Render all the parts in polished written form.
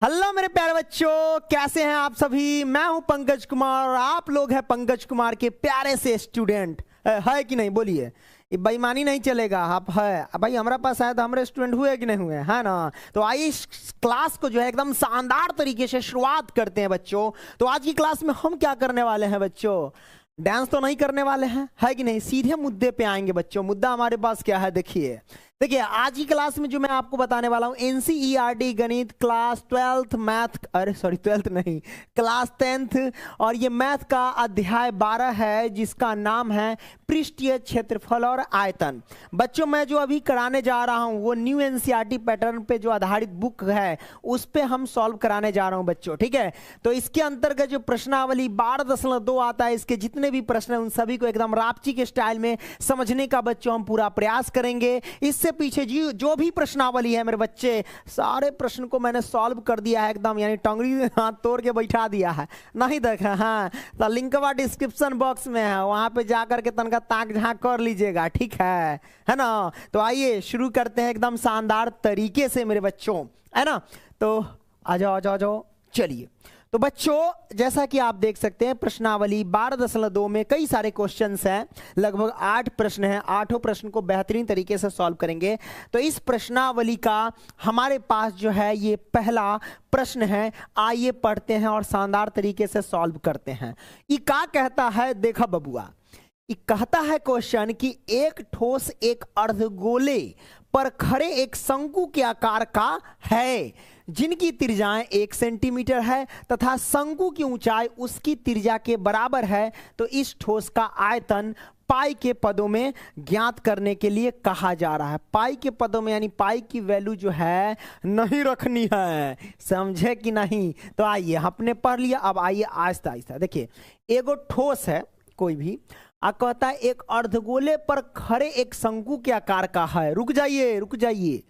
Hello मेरे प्यारे बच्चों, कैसे हैं आप सभी। मैं हूं पंकज कुमार और आप लोग हैं पंकज कुमार के प्यारे से स्टूडेंट। है कि नहीं बोलिए, ये बेईमानी नहीं चलेगा। आप है भाई, हमारा पास आया तो हमारे स्टूडेंट हुए कि नहीं हुए, है ना। तो आइए इस क्लास को जो है एकदम शानदार तरीके से शुरुआत करते हैं बच्चों। तो आज की क्लास में हम क्या करने वाले हैं बच्चों, डांस तो नहीं करने वाले हैं, है कि नहीं। सीधे मुद्दे पे आएंगे बच्चों। मुद्दा हमारे पास क्या है, देखिए देखिए आज की क्लास में जो मैं आपको बताने वाला हूं, एनसीईआरटी गणित क्लास 12th मैथ, अरे सॉरी 12th नहीं, क्लास 10th, और ये मैथ का अध्याय 12 है जिसका नाम है पृष्ठीय क्षेत्रफल और आयतन। बच्चों मैं जो अभी कराने जा रहा हूं वो न्यू एनसीईआरटी पैटर्न पे जो आधारित बुक है उस पे हम सॉल्व कराने जा रहा हूं बच्चों, ठीक है। तो इसके अंतर्गत जो प्रश्नावली 12.2 आता है, इसके जितने भी प्रश्न हैं उन सभी को एकदम रापची के स्टाइल में समझने का बच्चों हम पूरा प्रयास करेंगे। इससे पीछे जी जो भी प्रश्नावली है मेरे बच्चे, सारे प्रश्न को मैंने सॉल्व कर दिया है एकदम, यानी टंगड़ी हाथ तोड़ के बैठा दिया है। नहीं देखा, हाँ तो लिंकवा डिस्क्रिप्शन बॉक्स में है, वहां पे जाकर के तनका ताक झांक कर लीजिएगा, ठीक है ना। तो आइए शुरू करते हैं एकदम शानदार तरीके से मेरे बच्चों, है ना। तो आ जाओ आ जाओ आ जाओ, चलिए। तो बच्चों जैसा कि आप देख सकते हैं प्रश्नावली 12.2 में कई सारे क्वेश्चंस हैं, लगभग 8 प्रश्न हैं। 8 प्रश्न को बेहतरीन तरीके से सॉल्व करेंगे। तो इस प्रश्नावली का हमारे पास जो है ये पहला प्रश्न है, आइए पढ़ते हैं और शानदार तरीके से सॉल्व करते हैं। ये क्या कहता है, देखा बबुआ, ये कहता है क्वेश्चन कि एक ठोस एक अर्धगोले पर खड़े एक शंकु के आकार का है जिनकी त्रिज्याएं 1 सेंटीमीटर है तथा शंकु की ऊंचाई उसकी त्रिज्या के बराबर है। तो इस ठोस का आयतन पाई के पदों में ज्ञात करने के लिए कहा जा रहा है। पाई के पदों में यानी पाई की वैल्यू जो है नहीं रखनी है, समझे कि नहीं। तो आइए हमने पढ़ लिया, अब आइए आहिस्ता आहिस्ता देखिए। एगो ठोस है कोई भी, कहता है एक अर्धगोले पर खड़े एक शंकु के आकार का है। रुक जाइए रुक जाइए,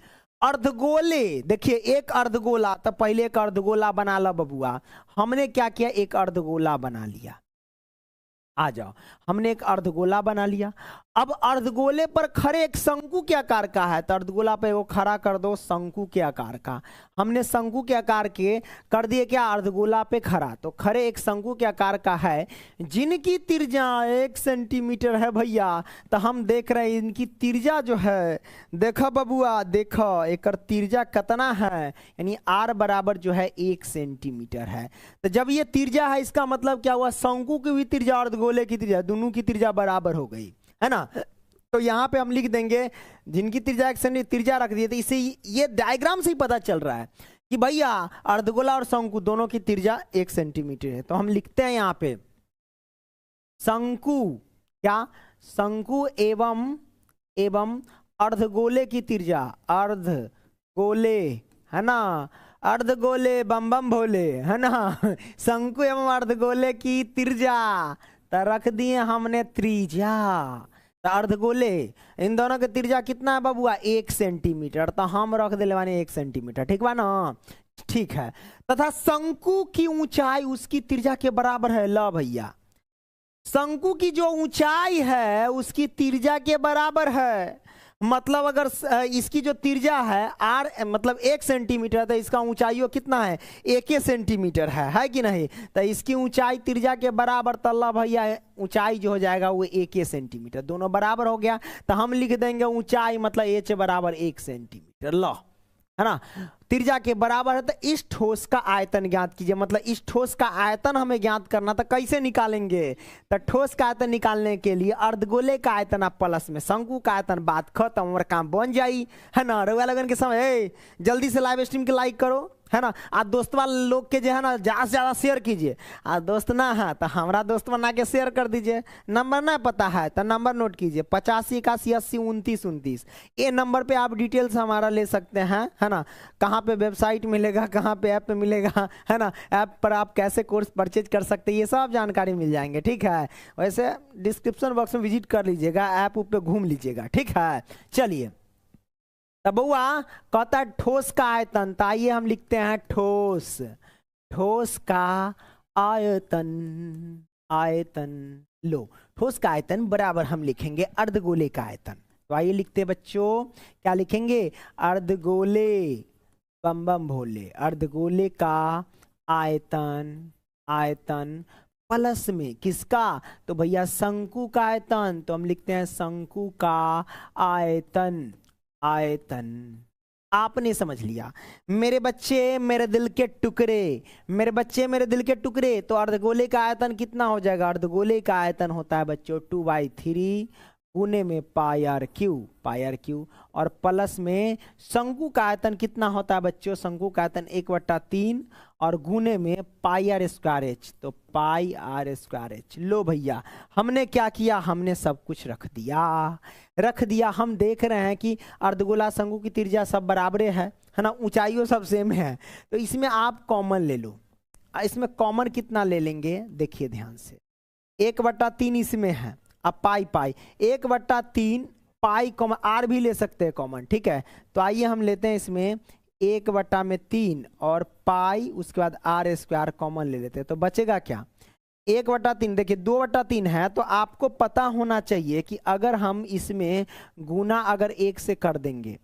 अर्धगोले देखिए, एक अर्धगोला, तो पहले एक अर्धगोला बना ला बबुआ। हमने क्या किया, एक अर्धगोला बना लिया। आ जाओ, हमने एक अर्धगोला बना लिया। अब अर्धगोले पर खड़े एक शंकु के आकार का है, तो अर्धगोला पे वो खड़ा कर दो शंकु के आकार का। हमने शंकु के आकार के कर दिए क्या, अर्धगोला पे खड़ा, तो खड़े एक शंकु के आकार का है जिनकी त्रिज्या 1 सेंटीमीटर है भैया। तो हम देख रहे हैं इनकी त्रिज्या जो है, देखो बबुआ देखो एक त्रिज्या कितना है, यानी आर बराबर जो है 1 सेंटीमीटर है। तो जब ये त्रिज्या है इसका मतलब क्या हुआ, शंकु की भी त्रिज्या और गोले की त्रिज्या, दोनों की त्रिज्या बराबर हो गई, है ना। तो यहां पे हम लिख देंगे जिनकी त्रिज्या 1 सेंटीमीटर, त्रिज्या रख दिए। तो इससे ये डायग्राम से ही पता चल रहा है कि भैया अर्धगोला और शंकु दोनों की त्रिज्या 1 सेंटीमीटर है। तो हम लिखते हैं यहां पे शंकु, क्या, शंकु एवं अर्धगोले की त्रिज्या, अर्धगोले, है ना, अर्धगोले बम बम भोले, है ना। शंकु एवं अर्धगोले की त्रिज्या, तो रख दिए हमने त्रिज्या। तो अर्धगोले इन दोनों की त्रिज्या कितना है बबुआ, 1 सेंटीमीटर। तो हम रख दिले माने 1 सेंटीमीटर, ठीक बा ना, ठीक है। तथा शंकु की ऊंचाई उसकी त्रिज्या के बराबर है। ला भैया, शंकु की जो ऊंचाई है उसकी त्रिज्या के बराबर है। मतलब अगर इसकी जो त्रिज्या है आर मतलब 1 सेंटीमीटर, तो इसका ऊंचाई कितना है, 1 सेंटीमीटर है कि नहीं। तो इसकी ऊंचाई त्रिज्या के बराबर, तल्ला भैया ऊंचाई जो हो जाएगा वो 1 सेंटीमीटर, दोनों बराबर हो गया। तो हम लिख देंगे ऊंचाई मतलब एच बराबर 1 सेंटीमीटर, लो, है ना, त्रिज्या के बराबर है। तो इस ठोस का आयतन ज्ञात कीजिए, मतलब इस ठोस का आयतन हमें ज्ञात करना। तो कैसे निकालेंगे, तो ठोस का आयतन निकालने के लिए अर्धगोले का आयतन आप प्लस में शंकु का आयतन, बात खत्म और काम बन जाई, है ना। रउआ लगन के समय जल्दी से लाइव स्ट्रीम के लाइक करो, है ना। आज दोस्त वाले लोग के जो है ना ज़्यादा से ज़्यादा शेयर कीजिए। आज दोस्त ना है तो हमारा दोस्त बना के शेयर कर दीजिए। नंबर ना पता है तो नंबर नोट कीजिए 85 81 80 29 29। ये नंबर पे आप डिटेल्स हमारा ले सकते हैं, है ना। कहाँ पे वेबसाइट मिलेगा, कहाँ पे ऐप पे मिलेगा, है ना, ऐप पर आप कैसे कोर्स परचेज कर सकते हैं, ये सब जानकारी मिल जाएंगे, ठीक है। वैसे डिस्क्रिप्शन बॉक्स में विजिट कर लीजिएगा, ऐप पे घूम लीजिएगा, ठीक है। चलिए, तब बउआ कहता है ठोस का आयतन, तो आइए हम लिखते हैं ठोस का आयतन, लो, ठोस का आयतन बराबर हम लिखेंगे अर्धगोले का आयतन। तो आइए लिखते हैं बच्चों, क्या लिखेंगे, अर्धगोले बम बम भोले, अर्धगोले का आयतन, आयतन प्लस में किसका, तो भैया शंकु का आयतन, तो हम लिखते हैं शंकु का आयतन, आयतन। आपने समझ लिया। मेरे बच्चे मेरे दिल के टुकड़े, मेरे बच्चे मेरे दिल के टुकड़े, तो अर्धगोले का आयतन कितना हो जाएगा, अर्धगोले का आयतन होता है बच्चों 2/3 गुने में pi r cube, pi r cube, और प्लस में शंकु का आयतन कितना होता है बच्चों, शंकु का आयतन 1/3 और गुने में पाई आर स्क्वायर एच, तो पाई आर स्क्वायर एच। लो भैया हमने क्या किया, हमने सब कुछ रख दिया, रख दिया। हम देख रहे हैं कि अर्धगोला शंकु की त्रिज्या सब बराबरे है ना, ऊंचाइयों सब सेम है, तो इसमें आप कॉमन ले लो। इसमें कॉमन कितना ले लेंगे, देखिए ध्यान से, 1/3 इसमें है, अब पाई पाई 1/3 पाई कॉमन, आर भी ले सकते हैं कॉमन, ठीक है। तो आइए हम लेते हैं इसमें 1/3 और पाई, उसके बाद आर स्क्वायर कॉमन ले लेते हैं, तो बचेगा क्या 1/3। देखिए 2/3 है, तो आपको पता होना चाहिए कि अगर हम इसमें गुना अगर 1 से कर देंगे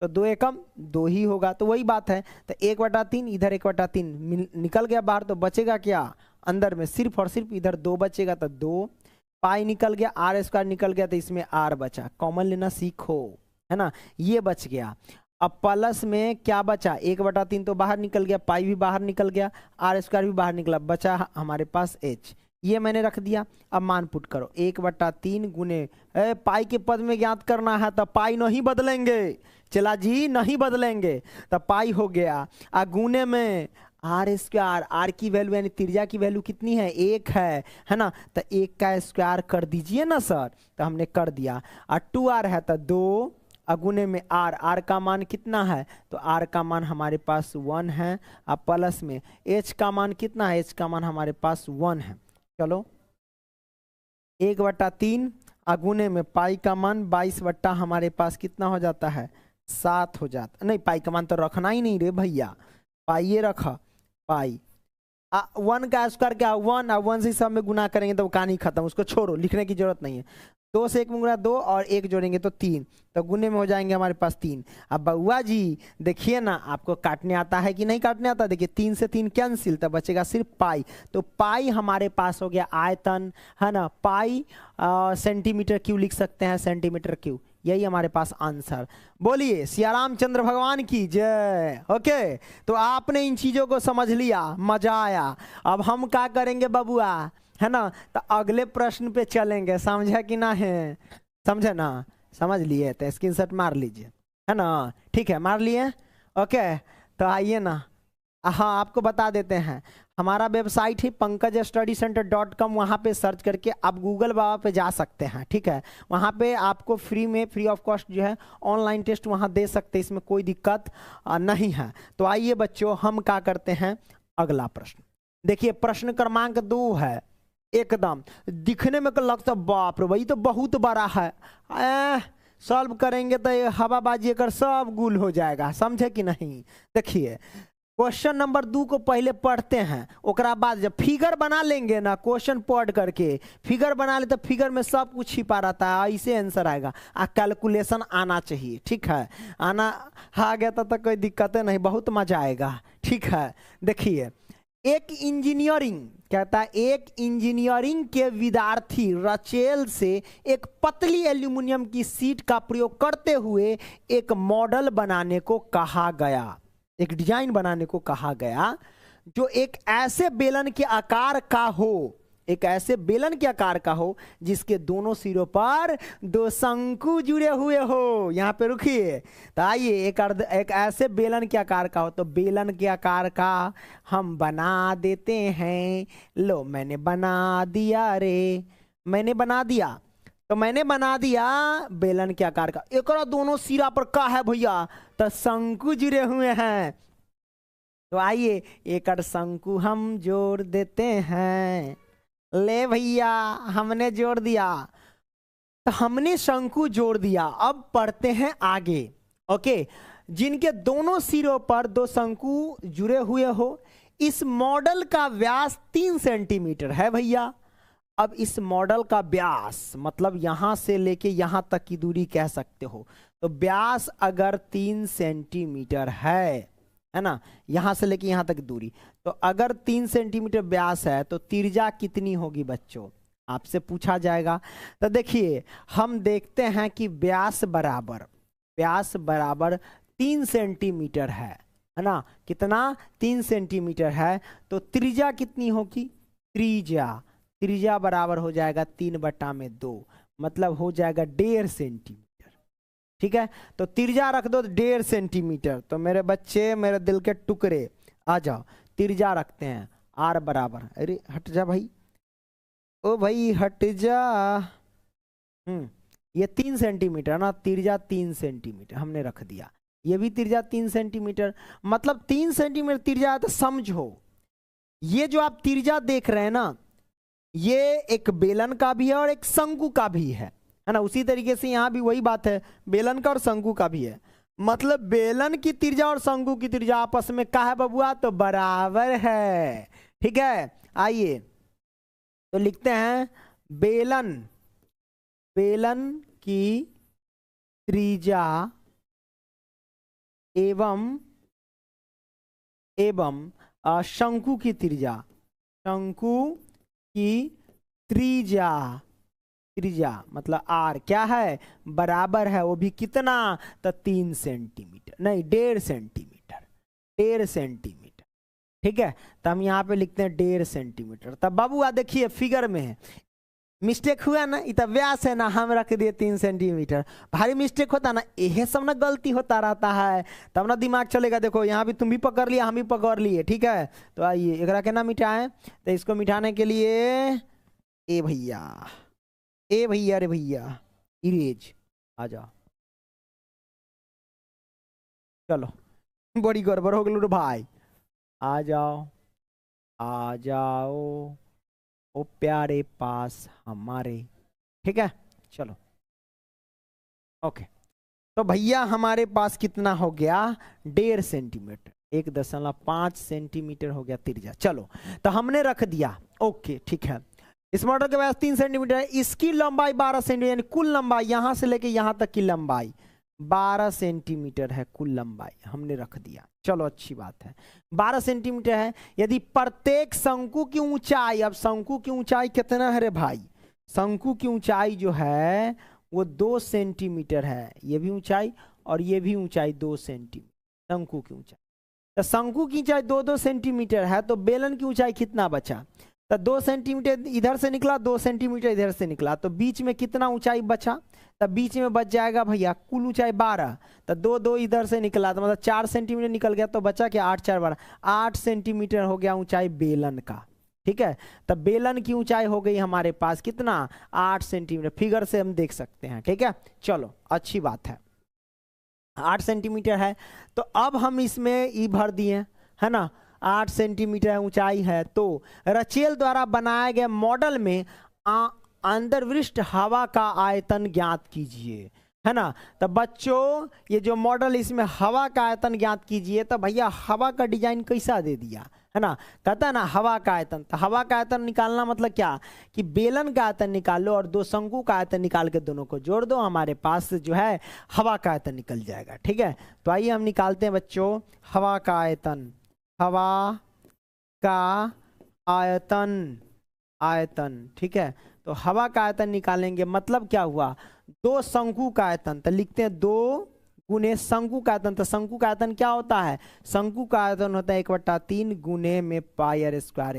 तो 2 एकम 2 ही होगा, तो वही बात है। तो 1/3 इधर 1/3 निकल गया बाहर, तो बचेगा क्या अंदर में, सिर्फ और सिर्फ इधर 2 बचेगा, तो 2 पाई निकल गया, आर स्क्वायर निकल गया, तो इसमें आर बचा, कॉमन लेना सीखो, है ना, ये बच गया। अब प्लस में क्या बचा, 1/3 तो बाहर निकल गया, पाई भी बाहर निकल गया, आर स्क्वायर भी बाहर निकला, बचा हमारे पास एच, ये मैंने रख दिया। अब मान पुट करो 1/3 गुने पाई के पद में ज्ञात करना है, तो पाई नहीं बदलेंगे, चला जी नहीं बदलेंगे, तो पाई हो गया, और गुने में आर स्क्वायर, आर की वैल्यू यानी त्रिज्या की वैल्यू कितनी है 1 है ना, तो 1 का स्क्वायर कर दीजिए ना सर, तो हमने कर दिया। और 2r है तो 2 अगुने में आर, आर का मान कितना है, तो आर का मान हमारे पास 1 है, और प्लस में एच का मान कितना है, एच का मान हमारे पास 1 है। चलो 1/3 अगुने में पाई का मान 22 हमारे पास कितना हो जाता है 7 हो जाता, नहीं पाई का मान तो रखना ही नहीं रे भैया, पाई ये रखा, पाई 1 का स्क्वायर क्या 1, और 1 से सब में गुना करेंगे तो कहानी खत्म, उसको छोड़ो, लिखने की जरूरत नहीं है। 2 से 1 में गुना 2 और 1 जोड़ेंगे तो 3, तो गुने में हो जाएंगे हमारे पास 3। अब बउआ जी देखिए ना, आपको काटने आता है कि नहीं काटने आता, देखिए 3 से 3 कैंसिल, तो बचेगा सिर्फ पाई, तो पाई हमारे पास हो गया आयतन, है ना, पाई सेंटीमीटर क्यूब लिख सकते हैं, सेंटीमीटर क्यूब, यही हमारे पास आंसर। बोलिए सियाराम चंद्र भगवान की जय। ओके, तो आपने इन चीजों को समझ लिया, मजा आया। अब हम क्या करेंगे बबुआ, है ना, तो अगले प्रश्न पे चलेंगे, समझा कि ना है, समझे ना, समझ लिए तो स्क्रीनशॉट मार लीजिए, है ना, ठीक है मार लिए। ओके, तो आइए ना, हाँ आपको बता देते हैं, हमारा वेबसाइट है pankajstudycenter.com, वहाँ पे सर्च करके आप गूगल बाबा पे जा सकते हैं, ठीक है। वहाँ पे आपको फ्री में, फ्री ऑफ कॉस्ट जो है ऑनलाइन टेस्ट वहाँ दे सकते हैं, इसमें कोई दिक्कत नहीं है। तो आइए बच्चों हम क्या करते हैं, अगला प्रश्न देखिए, प्रश्न क्रमांक 2 है, एकदम दिखने में लगता बाप रे भाई तो बहुत बड़ा है, सॉल्व करेंगे तो ये हवाबाजी कर सब गुल हो जाएगा, समझे कि नहीं। देखिए क्वेश्चन नंबर 2 को पहले पढ़ते हैं, ओकरा बाद जब फिगर बना लेंगे ना, क्वेश्चन पढ़ करके फिगर बना ले तो फिगर में सब कुछ छिपा रहता है, ऐसे आंसर आएगा, आ कैलकुलेशन आना चाहिए, ठीक है, आना आ गया तो कोई दिक्कत नहीं, बहुत मजा आएगा, ठीक है। देखिए एक इंजीनियरिंग कहता है, एक इंजीनियरिंग के विद्यार्थी रचेल से एक पतली एल्यूमिनियम की सीट का प्रयोग करते हुए एक मॉडल बनाने को कहा गया, एक डिजाइन बनाने को कहा गया जो एक ऐसे बेलन के आकार का हो, एक ऐसे बेलन के आकार का हो जिसके दोनों सिरों पर 2 शंकु जुड़े हुए हो। यहाँ पे रुकिए, तो आइए एक ऐसे बेलन के आकार का हो, तो बेलन के आकार का हम बना देते हैं। लो मैंने बना दिया रे, मैंने बना दिया, तो मैंने बना दिया बेलन के आकार का, एक दोनों सिरा पर का है भैया, तो शंकु जुड़े हुए हैं। तो आइए एक शंकु हम जोड़ देते हैं, ले भैया हमने जोड़ दिया, तो हमने शंकु जोड़ दिया। अब पढ़ते हैं आगे। ओके, जिनके दोनों सिरों पर 2 शंकु जुड़े हुए हो, इस मॉडल का व्यास 3 सेंटीमीटर है भैया। अब इस मॉडल का व्यास मतलब यहां से लेके यहां तक की दूरी कह सकते हो, तो व्यास अगर 3 सेंटीमीटर है है ना, यहां से लेके यहां तक दूरी। तो अगर 3 सेंटीमीटर व्यास है तो त्रिज्या कितनी होगी बच्चों, आपसे पूछा जाएगा। तो देखिए हम देखते हैं कि व्यास बराबर 3 सेंटीमीटर है ना, कितना 3 सेंटीमीटर है। तो त्रिज्या कितनी होगी, त्रिज्या बराबर हो जाएगा 3/2, मतलब हो जाएगा 1.5 सेंटीमीटर। ठीक है, तो त्रिज्या रख दो 1.5 सेंटीमीटर। तो मेरे बच्चे, मेरे दिल के टुकड़े, आ जाओ, त्रिज्या रखते हैं r बराबर, अरे हट जा भाई, ओ भाई हट जा। ये 3 सेंटीमीटर ना, त्रिज्या 3 सेंटीमीटर हमने रख दिया, ये भी त्रिज्या 3 सेंटीमीटर, मतलब 3 सेंटीमीटर त्रिज्या है। तो समझो ये जो आप त्रिज्या देख रहे हैं ना, ये एक बेलन का भी है और एक शंकु का भी है ना। उसी तरीके से यहां भी वही बात है, बेलन का और शंकु का भी है। मतलब बेलन की त्रिज्या और शंकु की त्रिज्या आपस में क्या है बबुआ, तो बराबर है। ठीक है, आइए तो लिखते हैं बेलन की त्रिज्या एवं शंकु की त्रिज्या, त्रिज्या मतलब r क्या है, बराबर है, वो भी कितना, तो 3 सेंटीमीटर, नहीं 1.5 सेंटीमीटर, 1.5 सेंटीमीटर। ठीक है, तो हम यहाँ पे लिखते हैं 1.5 सेंटीमीटर। तब बाबू देखिए फिगर में है, मिस्टेक हुआ ना, इतना व्यास है ना, हम रख दिए 3 सेंटीमीटर। भारी मिस्टेक होता ना, यह सब ना गलती होता रहता है, तब ना दिमाग चलेगा। देखो यहाँ भी तुम भी पकड़ लिया, हम भी पकड़ लिए। ठीक है, तो आइए एकरा के ना मिटाएं। तो इसको मिटाने के लिए ए भैया अरे भैया इरेज आ जाओ। चलो बड़ी गड़बड़ हो गई भाई, आ जाओ ओ प्यारे पास हमारे। ठीक है, चलो ओके। तो भैया हमारे पास कितना हो गया, 1.5 सेंटीमीटर, 1.5 सेंटीमीटर हो गया त्रिज्या। चलो तो हमने रख दिया, ओके ठीक है। इस मॉडल के पास 3 सेंटीमीटर है, इसकी लंबाई 12 सेंटीमीटर, यानी कुल लंबाई यहां से लेके यहां तक की लंबाई 12 सेंटीमीटर है, कुल लंबाई हमने रख दिया। चलो अच्छी बात है, 12 सेंटीमीटर है। यदि प्रत्येक शंकु की ऊंचाई, अब शंकु की ऊंचाई कितना है रे भाई, शंकु की ऊंचाई जो है वो 2 सेंटीमीटर है, ये भी ऊंचाई और ये भी ऊंचाई 2 सेंटीमीटर, शंकु की ऊंचाई। तो शंकु की ऊंचाई 2-2 सेंटीमीटर है, तो बेलन की ऊंचाई कितना बचा, तो 2 सेंटीमीटर इधर से निकला, 2 सेंटीमीटर इधर से निकला, तो बीच में कितना ऊंचाई बचा, तब बीच में बच जाएगा भैया कुल ऊंचाई 12, तो 2-2 इधर से निकला, तो मतलब 4 सेंटीमीटर निकल गया, तो बचा क्या 8-4-12, 8 सेंटीमीटर हो गया ऊंचाई बेलन का। ठीक है, तब बेलन की ऊंचाई हो गई हमारे पास कितना, 8 सेंटीमीटर, फिगर से हम देख सकते हैं। ठीक है, चलो अच्छी बात है, 8 सेंटीमीटर है। तो अब हम इसमें ई भर दिए, है ना, 8 सेंटीमीटर ऊंचाई है। तो रचेल द्वारा बनाए गए मॉडल में अंतर्वृष्ट हवा का आयतन ज्ञात कीजिए, है ना। तो बच्चों ये जो मॉडल, इसमें हवा का आयतन ज्ञात कीजिए, तो भैया हवा का डिजाइन कैसा दे दिया, है ना, कहता है ना हवा का आयतन। तो हवा का आयतन निकालना मतलब क्या, कि बेलन का आयतन निकालो और 2 शंकु का आयतन निकाल के दोनों को जोड़ दो, हमारे पास जो है हवा का आयतन निकल जाएगा। ठीक है, तो आइए हम निकालते हैं बच्चों हवा का आयतन, हवा का आयतन। ठीक है, तो हवा का आयतन निकालेंगे, मतलब क्या हुआ, 2 शंकु का आयतन, तो लिखते हैं 2 गुने शंकु का आयतन। तो शंकु का आयतन क्या होता है, शंकु का आयतन होता है 1/3 गुने में पाई स्क्वायर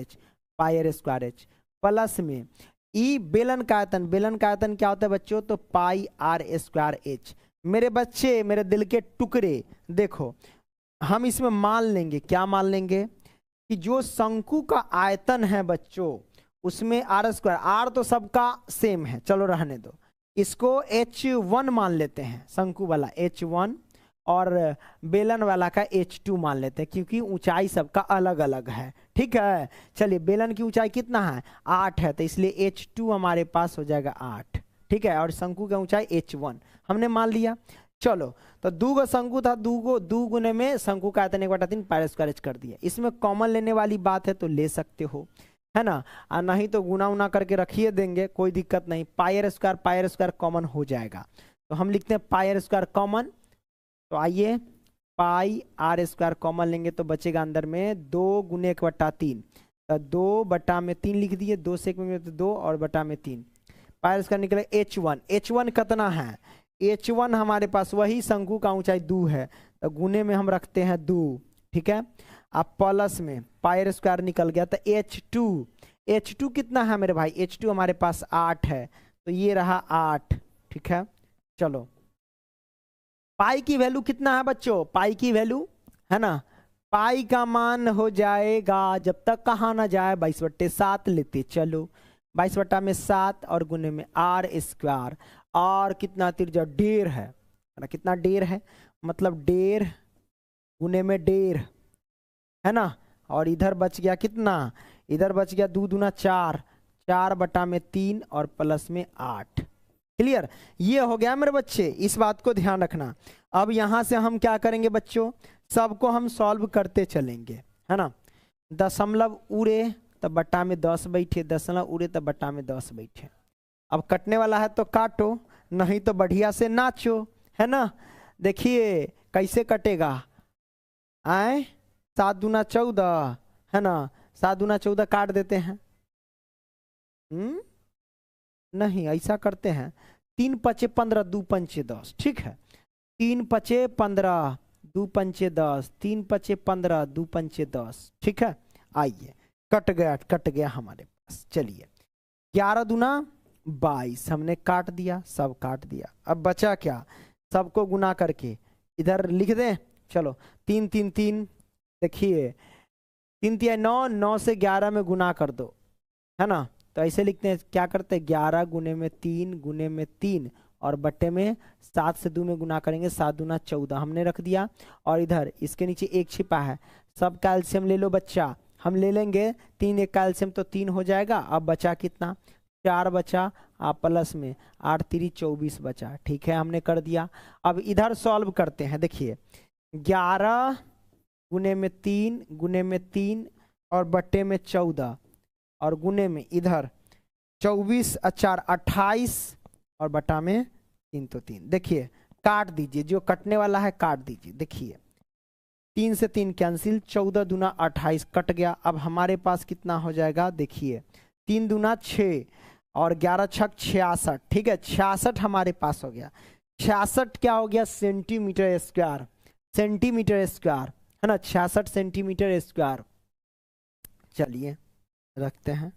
एच प्लस में ई बेलन का आयतन, बेलन का आयतन क्या होता है बच्चों, तो पाई आर स्क्वायर एच। मेरे बच्चे, मेरे दिल के टुकड़े, देखो हम इसमें मान लेंगे, क्या मान लेंगे, कि जो शंकु का आयतन है बच्चों उसमें आर स्क्वायर, आर तो सबका सेम है, चलो रहने दो, इसको H1 मान लेते हैं, शंकु वाला H1 और बेलन वाला का H2 मान लेते हैं, क्योंकि ऊंचाई सबका अलग अलग है। ठीक है, चलिए बेलन की ऊंचाई कितना है 8 है, तो इसलिए H2 हमारे पास हो जाएगा 8। ठीक है, और शंकु की ऊंचाई H1 हमने मान लिया। चलो तो 2 शंकु था, 2 गुने में शंकु का आयतन 1/3 पाई स्क्वायर एच कर दिया। इसमें कॉमन लेने वाली बात है तो ले सकते हो, है ना, नहीं तो गुना उना करके रखिए देंगे, कोई दिक्कत नहीं। पाई स्क्वायर कॉमन हो जाएगा, तो हम लिखते हैं पाई स्क्वायर कॉमन। तो आइए पाई आर स्क्वायर कॉमन लेंगे तो बचेगा अंदर में 2 गुने 1/3, तो 2/3 लिख दिए, 2 से 1 में तो 2 और बटा में 3, पाई स्क्वायर निकले h1। h1 कितना है, h1 हमारे पास वही शंकु का ऊंचाई 2 है, तो गुने में हम रखते हैं 2, ठीक है। अब प्लस में पाई स्क्वायर निकल गया, तो h2 कितना है मेरे भाई, h2 हमारे पास 8 है, तो ये रहा 8, ठीक है। चलो पाई की वैल्यू कितना है बच्चों, पाई की वैल्यू है ना, पाई का मान हो जाएगा जब तक कहाँ ना जाए 22/7 लेते चलो, 22/7 और गुने में आर स्क्वायर, और कितना त्रिज्या 1.5 है ना, कितना 1.5 है, मतलब 1.5 गुने में 1.5 है ना, और इधर बच गया कितना, इधर बच गया 2 दूना 4, 4/3 और प्लस में 8। क्लियर, ये हो गया मेरे बच्चे, इस बात को ध्यान रखना। अब यहां से हम क्या करेंगे बच्चों, सबको हम सॉल्व करते चलेंगे, है ना। दशमलव उड़े तब बटा में 10 बैठे, दशमलव उड़े तब बटा में 10 बैठे। अब कटने वाला है तो काटो, नहीं तो बढ़िया से नाचो, है ना। देखिए कैसे कटेगा, आए 7 दूना 14 है ना, 7 दूना 14 काट देते हैं, नहीं ऐसा करते हैं, 3 पचे 15 2 पंचे 10, ठीक है, 3 पचे 15 2 पंचे 10, 3 पचे 15 2 पंचे 10, ठीक है। आइए कट गया हमारे पास, चलिए 11 दूना 22 हमने काट दिया, सब काट दिया। अब बचा क्या, सबको गुना करके इधर लिख दें, चलो 3 3 3, देखिए 3 3 9, 9 से 11 में गुना कर दो, है ना, तो ऐसे लिखते हैं, क्या करते हैं 11 गुने में 3 गुने में 3 और बट्टे में 7 से 2 में गुना करेंगे, 7 दूना 14 हमने रख दिया, और इधर इसके नीचे 1 छिपा है, सब का एलसीएम ले लो बच्चा, हम ले लेंगे 3 1 का एलसीएम तो 3 हो जाएगा। अब बचा कितना, 4 बचा, आप प्लस में 8 3 24 बचा, ठीक है, हमने कर दिया। अब इधर सॉल्व करते हैं, देखिए 11 गुने में 3 गुने में 3 और बट्टे में 14 और गुने में इधर 24 4 28 और बटा में 3 तो 3, देखिए काट दीजिए, जो कटने वाला है काट दीजिए, देखिए 3 से 3 कैंसिल, 14 दूना 28 कट गया। अब हमारे पास कितना हो जाएगा, देखिए 3 दूना 6 और 11 छक 66, ठीक है, 66 हमारे पास हो गया। 66 क्या हो गया, सेंटीमीटर स्क्वायर, सेंटीमीटर स्क्वायर है ना, 66 सेंटीमीटर स्क्वायर। चलिए रखते हैं,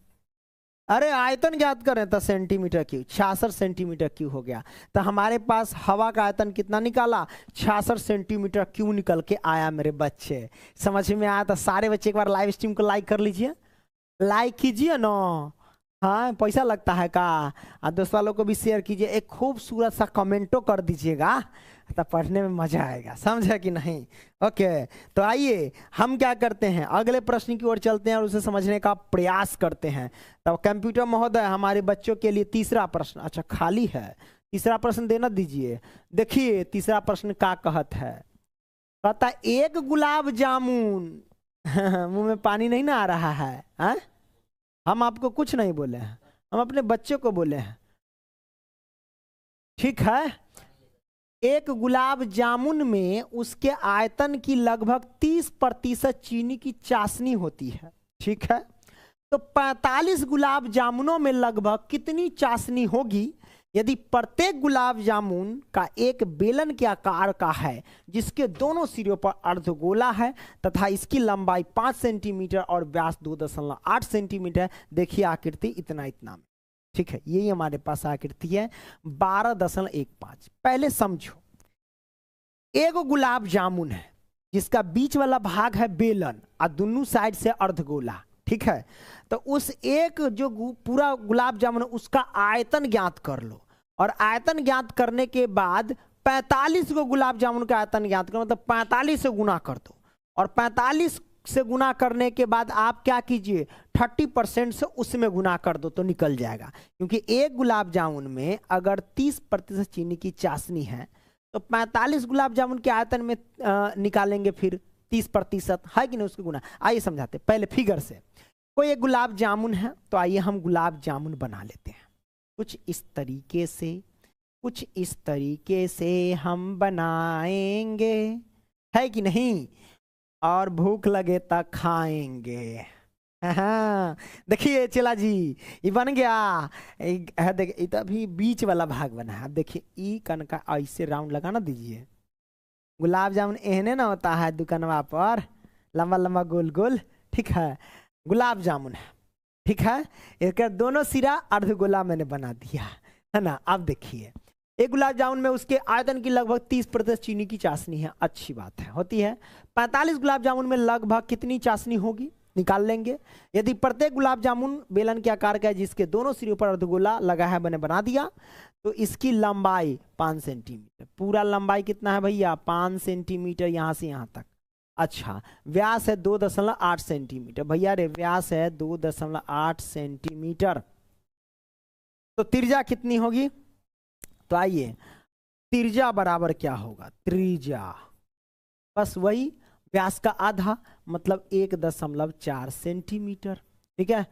अरे आयतन ज्ञात करें तो सेंटीमीटर क्यूब, 66 सेंटीमीटर क्यूब हो गया, तो हमारे पास हवा का आयतन कितना निकाला, 66 सेंटीमीटर क्यूब निकल के आया मेरे बच्चे। समझ में आया तो सारे बच्चे एक बार लाइव स्ट्रीम को लाइक कर लीजिए, लाइक कीजिए ना, हाँ पैसा लगता है का, और दोस्त वालों को भी शेयर कीजिए, एक खूबसूरत सा कमेंटो कर दीजिएगा, तो पढ़ने में मजा आएगा, समझे कि नहीं। ओके, तो आइए हम क्या करते हैं, अगले प्रश्न की ओर चलते हैं और उसे समझने का प्रयास करते हैं। तो कंप्यूटर महोदय हमारे बच्चों के लिए तीसरा प्रश्न, अच्छा खाली है, तीसरा प्रश्न देना दीजिए। देखिए तीसरा प्रश्न क्या कहत है, कहता एक गुलाब जामुन मुंह में पानी नहीं ना आ रहा है, हा? हम आपको कुछ नहीं बोले हैं, हम अपने बच्चों को बोले हैं, ठीक है। एक गुलाब जामुन में उसके आयतन की लगभग 30% चीनी की चाशनी होती है, ठीक है, तो 45 गुलाब जामुनों में लगभग कितनी चाशनी होगी यदि प्रत्येक गुलाब जामुन का एक बेलन के आकार का है जिसके दोनों सिरों पर अर्धगोला है तथा इसकी लंबाई 5 सेंटीमीटर और व्यास 2.8 सेंटीमीटर। देखिए आकृति इतना में, ठीक है, यही हमारे पास आकृति है 12.15। पहले समझो, एक गुलाब जामुन है जिसका बीच वाला भाग है बेलन और दोनों साइड से अर्धगोला, ठीक है, तो उस एक जो पूरा गुलाब जामुन उसका आयतन ज्ञात कर लो, और आयतन ज्ञात करने के बाद 45 को गुलाब जामुन का आयतन ज्ञात करो, मतलब 45 से गुना कर दो, और 45 से गुना करने के बाद आप क्या कीजिए 30% से उसमें गुना कर दो तो निकल जाएगा, क्योंकि एक गुलाब जामुन में अगर 30% चीनी की चाशनी है तो 45 गुलाब जामुन के आयतन में निकालेंगे फिर 30% है कि नहीं, उसके गुना। आइए समझाते, पहले फिगर से, कोई एक गुलाब जामुन है, तो आइए हम गुलाब जामुन बना लेते हैं कुछ इस तरीके से हम बनाएंगे, है कि नहीं, और भूख लगे तो खाएंगे। हाँ देखिए चला जी, ये बन गया। देख ये तो अभी बीच वाला भाग बना है। अब देखिए ई कन का ऐसे राउंड लगाना दीजिए। गुलाब जामुन एहने ना होता है दुकानवा पर, लंबा लंबा गोल गोल, ठीक है, गुलाब जामुन है, ठीक है। इसका दोनों सिरा अर्ध गोला मैंने बना दिया है ना। अब देखिए एक गुलाब जामुन में उसके आयतन की लगभग 30% चीनी की चाशनी है, अच्छी बात है, होती है। 45 गुलाब जामुन में लगभग कितनी चाशनी होगी, निकाल लेंगे। यदि प्रत्येक गुलाब जामुन बेलन के आकार का है जिसके दोनों सिरों पर अर्धगोला लगा है, मैंने बना दिया, तो इसकी लंबाई 5 सेंटीमीटर। पूरा लंबाई कितना है भैया, 5 सेंटीमीटर यहां से यहां तक। अच्छा व्यास है 2.8 सेंटीमीटर, भैया रे व्यास है 2.8 सेंटीमीटर। तो त्रिज्या कितनी होगी, तो आइए त्रिज्या बराबर क्या होगा, त्रिज्या बस वही व्यास का आधा मतलब 1.4 सेंटीमीटर, ठीक है।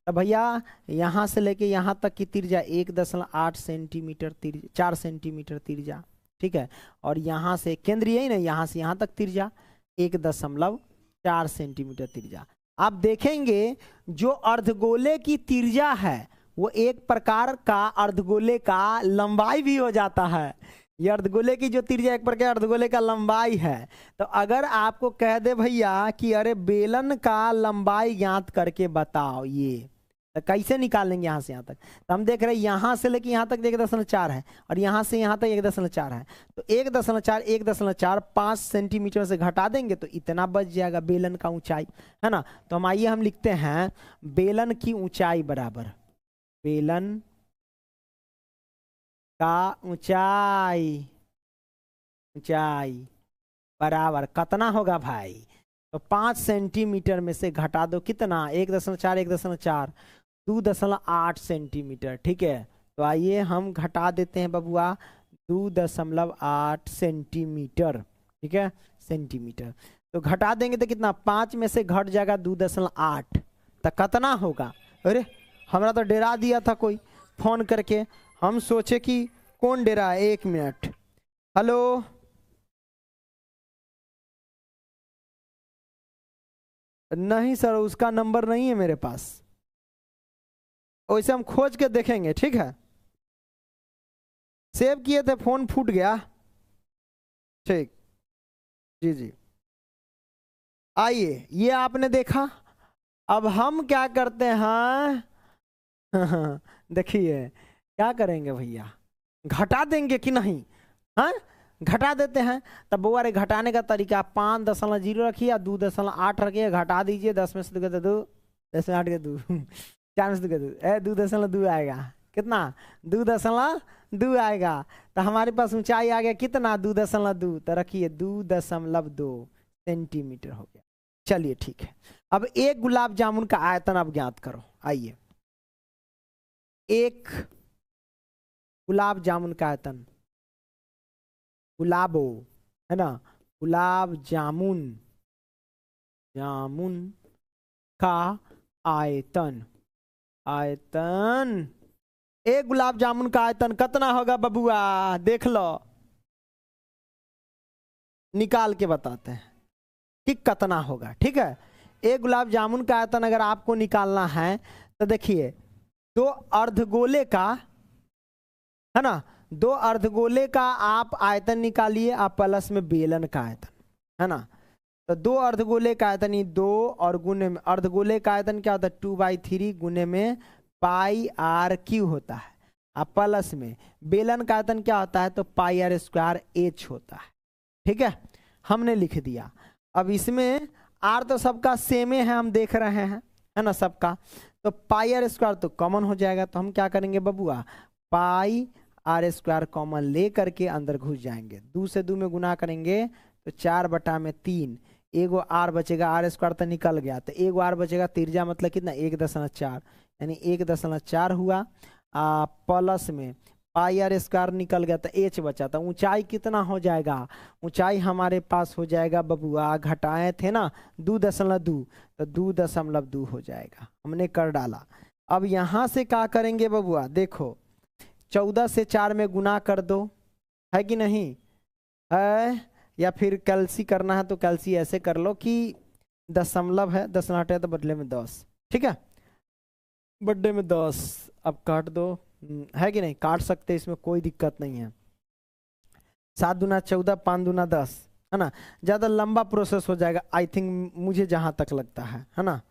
तो भैया यहां से लेके यहां तक की त्रिज्या 1.8 सेंटीमीटर, 4 सेंटीमीटर त्रिज्या, ठीक है। और यहां से केंद्र यही ना, यहां से यहां तक त्रिज्या 1.4 सेंटीमीटर त्रिज्या। आप देखेंगे जो अर्धगोले की त्रिज्या है वो एक प्रकार का अर्धगोले का लंबाई भी हो जाता है। ये अर्धगोले की जो त्रिज्या एक प्रकार अर्धगोले का लंबाई है। तो अगर आपको कह दे भैया कि अरे बेलन का लंबाई ज्ञात करके बताओ, ये तो कैसे निकालेंगे यहाँ से यहाँ तक। तो हम देख रहे हैं यहाँ से लेके यहाँ तक 1.4 है और यहाँ से यहाँ तक 1.4 है। तो 1.4 5 सेंटीमीटर से घटा देंगे तो इतना बच जाएगा बेलन का ऊंचाई, है ना। तो हम आइए हम लिखते हैं बेलन की ऊंचाई बराबर, बेलन का ऊंचाई बराबर कितना होगा भाई, तो 5 सेंटीमीटर में से घटा दो कितना, 1.4 2.8 सेंटीमीटर, ठीक है। तो आइए हम घटा देते हैं बबुआ 2.8 सेंटीमीटर, ठीक है, सेंटीमीटर। तो घटा देंगे तो कितना, 5 में से घट जाएगा 2.8, तो कितना होगा। अरे हमारा तो डरा दिया था कोई फोन करके, हम सोचे कि कौन डरा है। 1 मिनट, हेलो नहीं सर उसका नंबर नहीं है मेरे पास, वैसे हम खोज के देखेंगे, ठीक है। सेव किए थे, फोन फूट गया, ठीक जी जी। आइए ये आपने देखा, अब हम क्या करते हैं देखिए क्या करेंगे भैया, घटा देंगे कि नहीं, हाँ घटा देते हैं। तब बुआ रे घटाने का तरीका 5.0 रखिए, 2.8 रखिए, घटा दीजिए, 10 में से 2, 10 में 8 के 2 4 में से 2 2.2 आएगा, कितना 2.2 आएगा। तो हमारे पास ऊंचाई आ गया कितना 2.2, तो रखिए 2.2 सेंटीमीटर हो गया। चलिए ठीक है, अब एक गुलाब जामुन का आयतन अब ज्ञात करो। आइए एक गुलाब जामुन का आयतन, गुलाबो है ना, गुलाब जामुन का आयतन, एक गुलाब जामुन का आयतन कितना होगा बबुआ, देख लो, निकाल के बताते हैं कि कितना होगा, ठीक है। एक गुलाब जामुन का आयतन अगर आपको निकालना है तो देखिए 2 अर्धगोले का, है ना, 2 अर्धगोले का आप आयतन निकालिए, आप प्लस में बेलन का आयतन, है ना। तो 2 अर्धगोले का आयतन, 2 और गुने में अर्धगोले का आयतन क्या होता है 2/3 गुने में पाई आर क्यू होता है। अब प्लस में बेलन का आयतन क्या होता है, तो पाई आर स्क्वायर एच होता है, ठीक है, हमने लिख दिया। अब इसमें आर तो सबका सेम है, हम देख रहे हैं, है ना, सबका, तो पाई आर स्क्वायर तो कॉमन हो जाएगा। तो हम क्या करेंगे बबुआ, पाई आर स्क्वायर कॉमन ले करके अंदर घुस जाएंगे, 2 से 2 में गुना करेंगे तो 4/3, एगो आर बचेगा, आर स्क्वायर तो निकल गया, तो एगो आर बचेगा, त्रिज्या मतलब कितना 1.4, यानी 1.4 हुआ। प्लस में पाई आर स्क्वायर निकल गया तो एच बचा, तो ऊंचाई कितना हो जाएगा, ऊंचाई हमारे पास हो जाएगा बबुआ, घटाए थे ना 2.2, तो 2.2 हो जाएगा, हमने कर डाला। अब यहां से क्या करेंगे बबुआ, देखो 14 से 4 में गुना कर दो, है कि नहीं है, या फिर कैलसी करना है तो कैलसी ऐसे कर लो कि दशमलव है, 10 हटे तो बदले में 10, ठीक है, बदले में 10। अब काट दो, है कि नहीं, काट सकते, इसमें कोई दिक्कत नहीं है। 7 दूना 14, 5 दूना 10, है ना। ज्यादा लंबा प्रोसेस हो जाएगा आई थिंक, मुझे जहां तक लगता है ना।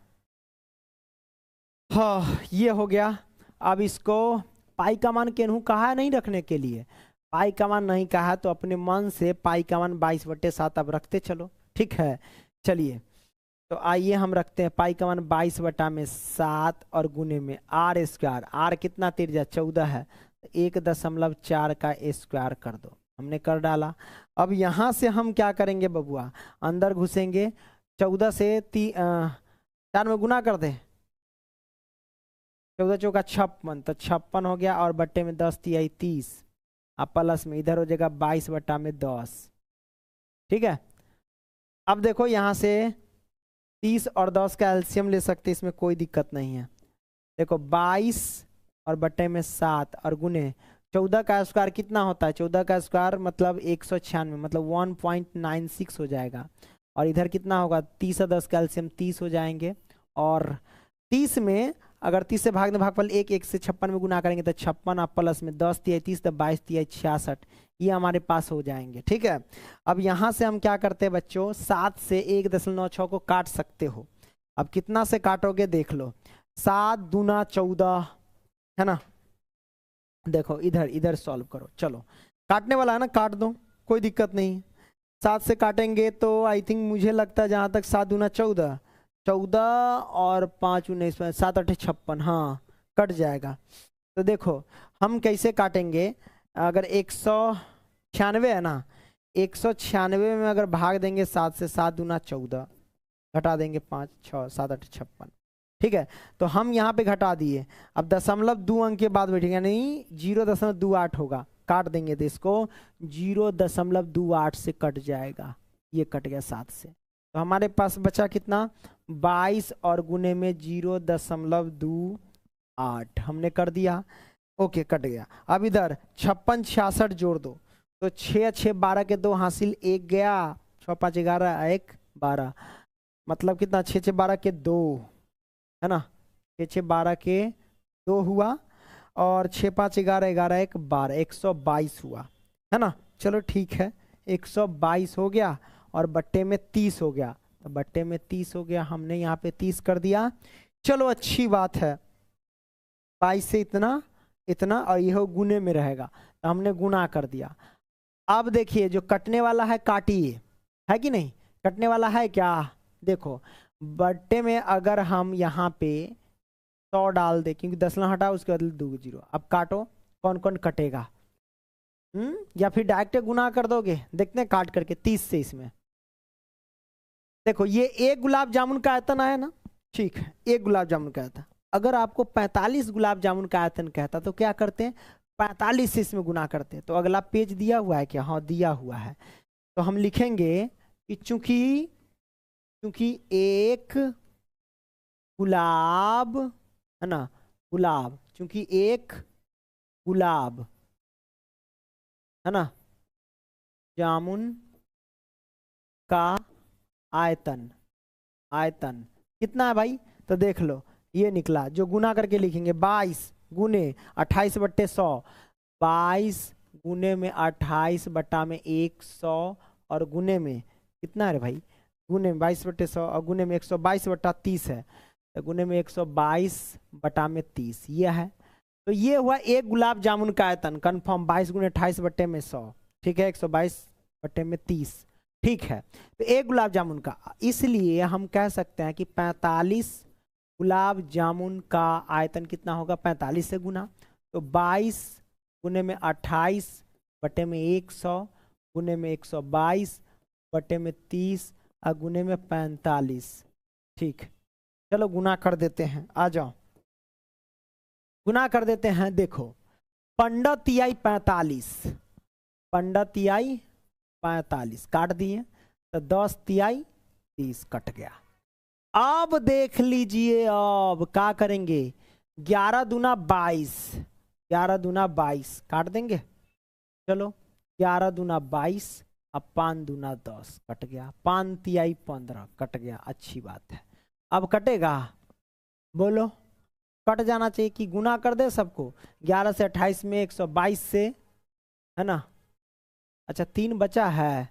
हाँ ये हो गया। अब इसको पाई का मान केनहू कहा है नहीं रखने के लिए, पाई का मान नहीं कहा तो अपने मन से पाई का मान 22/7 अब रखते चलो, ठीक है। चलिए तो आइए हम रखते हैं पाई का मान 22/7 और गुने में r², r कितना तिरजा 14 है, 1.4 का स्क्वायर कर दो, हमने कर डाला। अब यहाँ से हम क्या करेंगे बबुआ, अंदर घुसेंगे, 14 से 4 में गुना कर दे, 14 चौका 56, तो 56 हो गया, और बट्टे में 10 तिहाई 30, अब प्लस में इधर हो जाएगा 22/10, ठीक है। अब देखो यहाँ से 30 और 10 का एलसीएम ले सकते, इसमें कोई दिक्कत नहीं है। देखो 22 और बट्टे में 7 और गुने 14 का स्क्वायर कितना होता है, 14 का स्क्वायर मतलब 196, मतलब 1.96 हो जाएगा। और इधर कितना होगा, 30 और 10 का एलसीएम 30 हो जाएंगे, और 30 में अगर 30 से भाग भागफल 1 से 56 में गुना करेंगे तो 56, आप प्लस में 10 तिहाई 30, तो 22 तिहाई 66, ये हमारे पास हो जाएंगे, ठीक है। अब यहाँ से हम क्या करते हैं बच्चों, 7 से 1.96 को काट सकते हो। अब कितना से काटोगे देख लो, 7 दूना 14, है ना। देखो इधर इधर सॉल्व करो, चलो काटने वाला है ना, काट दो, कोई दिक्कत नहीं। 7 से काटेंगे तो आई थिंक मुझे लगता है जहाँ तक 7 दूना 14, 14 और 5 19, 7 8 56, हाँ कट जाएगा। तो देखो हम कैसे काटेंगे, अगर 196 है ना, 196 में अगर भाग देंगे 7 से, 7 दूना 14, घटा देंगे 5 6 7 8 56, ठीक है। तो हम यहाँ पे घटा दिए, अब दशमलव 2 अंक के बाद बैठेगा, नहीं 0.28 होगा, काट देंगे तो इसको 0.28 से कट जाएगा, ये कट गया 7 से। तो हमारे पास बचा कितना, 22 और गुने में 0.28 हमने कर दिया, ओके कट गया। अब इधर 56 66 जोड़ दो, तो 6 6 12 के 2 हासिल, 1 गया, 6 5 11 1 12, मतलब कितना 6 6 12 के 2, है ना, 6 6 12 के 2 हुआ, और 6 5 11 11 1 12, 122 हुआ, है ना। चलो ठीक है, 122 हो गया, और बट्टे में 30 हो गया, तो बट्टे में 30 हो गया, हमने यहाँ पे 30 कर दिया। चलो अच्छी बात है, 22 से इतना इतना, और यह गुने में रहेगा, तो हमने गुना कर दिया। अब देखिए जो कटने वाला है काटिए, है कि नहीं, कटने वाला है क्या, देखो बट्टे में अगर हम यहाँ पे 100 डाल दे, क्योंकि 10 ना हटा उसके बदले 2 0, अब काटो कौन कौन कटेगा, या फिर डायरेक्ट गुना कर दोगे, देखते हैं काट करके 30 से। इसमें देखो ये एक गुलाब जामुन का आयतन आया ना, ठीक है, एक गुलाब जामुन का आयतन। अगर आपको 45 गुलाब जामुन का आयतन कहता तो क्या करते हैं, 45 से इसमें गुना करते हैं। तो अगला पेज दिया हुआ है क्या, हाँ दिया हुआ है, तो हम लिखेंगे कि चूंकि एक गुलाब, है ना, गुलाब, चूंकि एक गुलाब, है ना, जामुन का आयतन, आयतन कितना है भाई, तो देख लो ये निकला, जो गुना करके लिखेंगे 22 गुने 28/100, 22 गुने में 28 बटा में 100, और गुने में कितना है भाई, गुने में 22/100 और गुने में 122/30 है, तो गुने में 122/30 ये है। तो ये हुआ एक गुलाब जामुन का आयतन कंफर्म, 22 गुने 28/100, ठीक है, 122/30, ठीक है। तो एक गुलाब जामुन का, इसलिए हम कह सकते हैं कि 45 गुलाब जामुन का आयतन कितना होगा, 45 से गुना, तो 22 गुने में 28 बटे में 100 गुने में 122 बटे में 30 और गुने में 45, ठीक। चलो गुना कर देते हैं, आ जाओ गुना कर देते हैं। देखो 15 तिहाई 45, 15 तिहाई 45 काट दिए, तो 10 तिहाई 30 कट गया। अब देख लीजिए, अब क्या करेंगे, 11 दूना 22, 11 दूना 22 काट देंगे, चलो 11 दूना 22 अब 5 दूना 10 कट गया, 5 तिहाई 15 कट गया, अच्छी बात है। अब कटेगा, बोलो कट जाना चाहिए कि गुना कर दे सबको। 11 से 28 में 122 से, है ना। अच्छा 3 बचा है,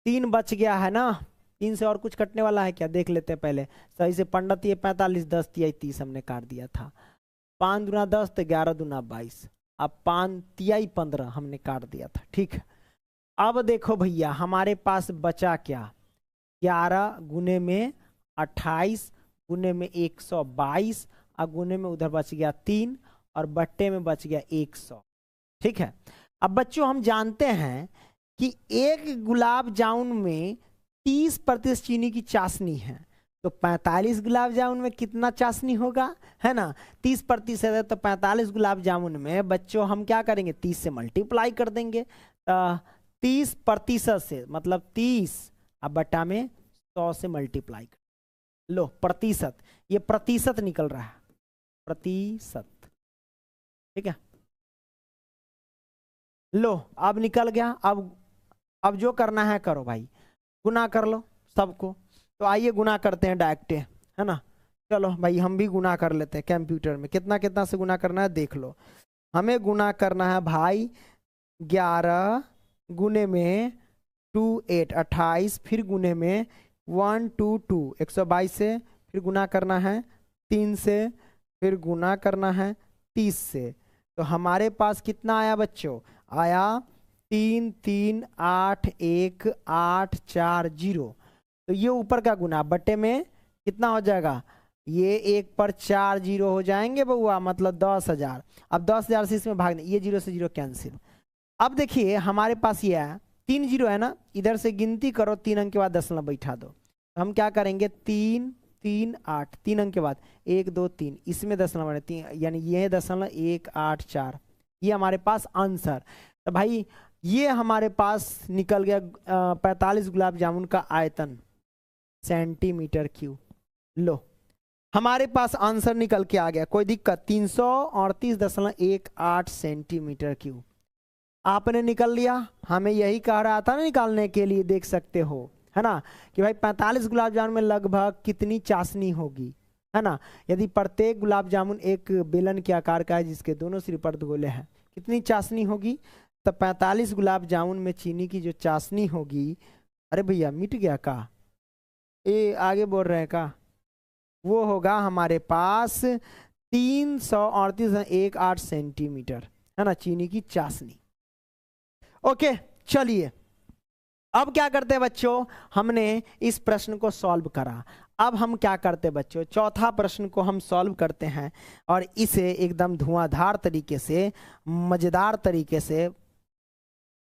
3 बच गया है ना, 3 से और कुछ कटने वाला है क्या, देख लेते हैं पहले सही से। पंडित ये 45, 10 तिहाई 30 हमने काट दिया था। 5 दूना 10 तो 11 दूना 22, अब 5 तिहाई 15 हमने काट दिया था, ठीक है। अब देखो भैया हमारे पास बचा क्या, 11 गुने में 28 गुने में 122 और गुने में उधर बच गया 3 और बट्टे में बच गया 100, ठीक है। अब बच्चों हम जानते हैं कि एक गुलाब जामुन में 30% चीनी की चाशनी है, तो 45 गुलाब जामुन में कितना चाशनी होगा, है ना। 30% है तो 45 गुलाब जामुन में बच्चों हम क्या करेंगे, 30 से मल्टीप्लाई कर देंगे। 30% से मतलब 30 अब बटा में 100 से मल्टीप्लाई कर लो, प्रतिशत, ये प्रतिशत निकल रहा है, प्रतिशत, ठीक है। लो अब निकल गया। अब जो करना है करो भाई, गुना कर लो सबको। तो आइए गुना करते हैं डायरेक्ट, है ना। चलो भाई हम भी गुना कर लेते हैं कंप्यूटर में। कितना कितना से गुना करना है देख लो। हमें गुना करना है भाई 11 गुने में 2 8 28, फिर गुने में 1 2 2 122 से, फिर गुना करना है 3 से, फिर गुना करना है 30 से। तो हमारे पास कितना आया बच्चों, आया 3 3 8 1 8 4 0। तो ये ऊपर का गुना बटे में कितना हो जाएगा, ये 1 पर 4 0 हो जाएंगे बउआ, मतलब 10,000। अब 10,000 से इसमें भागने, ये 0 से 0 कैंसिल। अब देखिए हमारे पास ये है 3 0 है ना, इधर से गिनती करो, 3 अंक के बाद दशमलव बैठा दो। तो हम क्या करेंगे 3 3 8, 3 अंक के बाद 1 2 3, इसमें दशमलव है 3, यानी ये दशमलव 1 8 4, ये हमारे पास आंसर। तो भाई ये हमारे पास निकल गया 45 गुलाब जामुन का आयतन सेंटीमीटर क्यूब। लो हमारे पास आंसर निकल के आ गया, कोई दिक्कत, 338.18 सेंटीमीटर क्यूब आपने निकल लिया। हमें यही कह रहा था ना निकालने के लिए, देख सकते हो, है ना, कि भाई 45 गुलाब जामुन में लगभग कितनी चाशनी होगी, है ना। यदि प्रत्येक गुलाब जामुन एक बेलन के आकार का है जिसके दोनों सिर पर गोले हैं, कितनी चाशनी होगी, तो 45 गुलाब जामुन में चीनी की जो चाशनी होगी, अरे भैया मिट गया का, ये आगे बोल रहे हैं का, वो होगा हमारे पास 338.18 सेंटीमीटर, है ना, चीनी की चाशनी। ओके चलिए अब क्या करते हैं बच्चों, हमने इस प्रश्न को सॉल्व करा। अब हम क्या करते हैं बच्चों, चौथा प्रश्न को हम सॉल्व करते हैं और इसे एकदम धुआंधार तरीके से, मजेदार तरीके से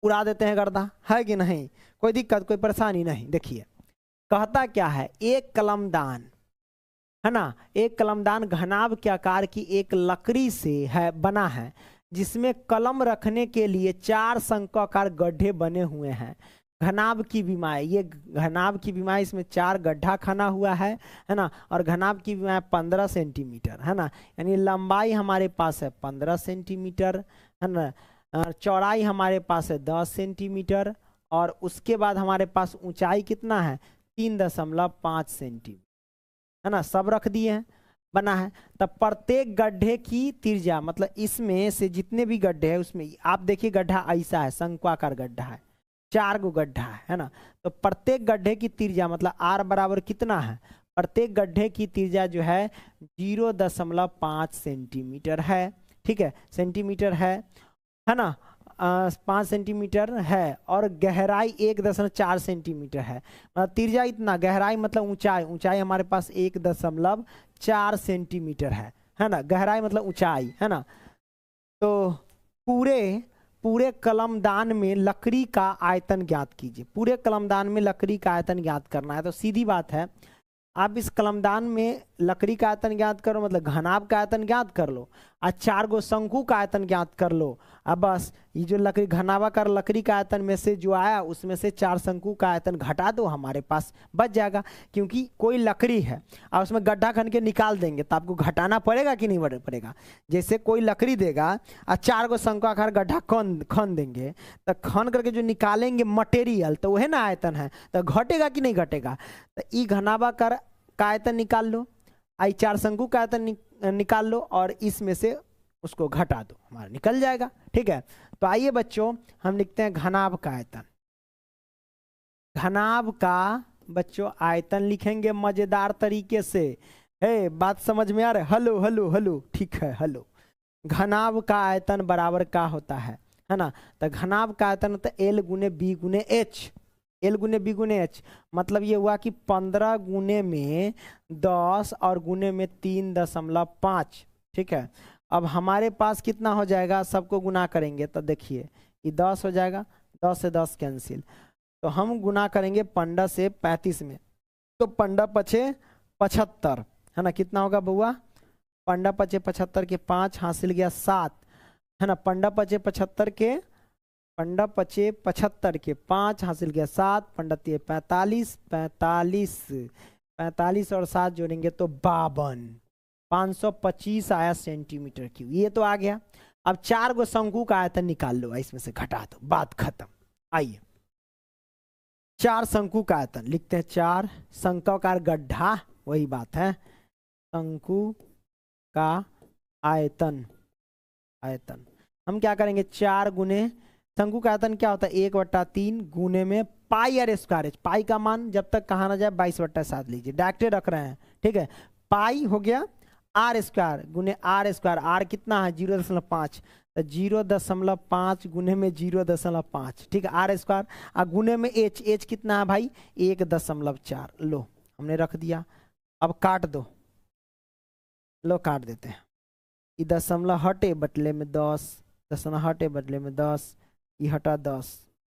उड़ा देते हैं गर्दा, है कि नहीं, कोई दिक्कत कोई परेशानी नहीं। देखिए कहता क्या है, एक कलमदान, है ना, एक कलमदान घनाभ के आकार की एक लकड़ी से है बना है, जिसमें कलम रखने के लिए 4 शंक्वाकार गड्ढे बने हुए हैं। घनाभ की विमाएं, ये घनाभ की विमाएं, इसमें 4 गड्ढा खना हुआ है ना, और घनाभ की विमाएं 15 सेंटीमीटर, है ना, यानी लंबाई हमारे पास है 15 सेंटीमीटर, है ना, चौड़ाई हमारे पास है 10 सेंटीमीटर, और उसके बाद हमारे पास ऊंचाई कितना है 3.5 सेंटीमीटर, है ना, सब रख दिए हैं, बना है। तब प्रत्येक गड्ढे की त्रिज्या, मतलब इसमें से जितने भी गड्ढे हैं उसमें आप देखिए गड्ढा ऐसा है, शंक्वाकार गड्ढा है, 4 गो गड्ढा है ना, तो प्रत्येक गड्ढे की त्रिज्या मतलब r बराबर कितना है, प्रत्येक गड्ढे की त्रिज्या जो है 0.5 सेंटीमीटर है, ठीक है, सेंटीमीटर है ना, 5 सेंटीमीटर है, और गहराई 1.4 सेंटीमीटर है, मतलब त्रिज्या इतना, गहराई मतलब ऊंचाई, ऊंचाई हमारे पास 1.4 सेंटीमीटर है ना, गहराई मतलब ऊंचाई, है ना। तो पूरे कलमदान में लकड़ी का आयतन ज्ञात कीजिए, पूरे कलमदान में लकड़ी का आयतन ज्ञात करना है। तो सीधी बात है, आप इस कलमदान में लकड़ी का आयतन ज्ञात करो, मतलब घनाभ का आयतन ज्ञात कर लो। और 4 गो शंकु का आयतन ज्ञात कर लो। अब बस ये जो लकड़ी घनाभाकार लकड़ी का आयतन में से जो आया उसमें से 4 शंकु का आयतन घटा दो, हमारे पास बच जाएगा। क्योंकि कोई लकड़ी है और उसमें गड्ढा खन के निकाल देंगे तो आपको घटाना पड़ेगा कि नहीं पड़ेगा। जैसे कोई लकड़ी देगा और 4 गो शंकुआकार गड्ढा खन देंगे तो खन करके जो निकालेंगे मटेरियल तो वह ना आयतन है, तो घटेगा कि नहीं घटेगा। तो ई घनाभाकार का आयतन निकाल लो, आई 4 शंकु का आयतन निकाल लो और इसमें से उसको घटा दो, हमारा निकल जाएगा। ठीक है, तो आइए बच्चों हम लिखते हैं घनाभ का आयतन। घनाभ का बच्चों आयतन लिखेंगे मजेदार तरीके से। हे बात समझ में आ रहा है? हेलो हेलो हेलो, ठीक है हेलो। घनाभ का आयतन बराबर का होता है ना, तो घनाभ का आयतन होता है L गुने B गुने H। L गुने B गुने H मतलब ये हुआ कि 15 गुने में 10 और गुने में 3.5। ठीक है, अब हमारे पास कितना हो जाएगा, सबको गुना करेंगे तो देखिए ये 10 हो जाएगा, 10 से 10 कैंसिल, तो हम गुना करेंगे 15 से 35 में, तो 15 पचे 75 है ना। कितना होगा बउआ, 15 पचे 75 के 5 हासिल गया 7 है ना। 15 पचे 75 के 15 पचे 75 के 5 हासिल गया 7, 15 45, 45 और 7 जोड़ेंगे तो 52, 525 आया सेंटीमीटर क्यूब। ये तो आ गया। अब 4 गो शंकु का आयतन निकाल लो, इसमें से घटा दो, बात खत्म। आइए 4 शंकु का आयतन लिखते हैं, 4 शंकुआकार गड्ढा, वही बात है, शंकु का आयतन। आयतन हम क्या करेंगे, 4 गुने शंकु का आयतन क्या होता है 1/3 गुने में पाई आर स्क्वायर। पाई का मान जब तक कहा ना जाए 22/7 लीजिए, डायरेक्ट रख रहे हैं। ठीक है, पाई हो गया आर स्क्वायर गुने आर स्क्वायर, आर कितना है 0.5, तो 0.5 गुने में 0.5। ठीक है, आर स्क्वायर और गुने में एच, एच कितना है भाई 1.4। लो हमने रख दिया, अब काट दो, लो काट देते हैं। ये दशमलव हटे बटले में 10, दशमलव हटे बटले में 10, ये हटा 10,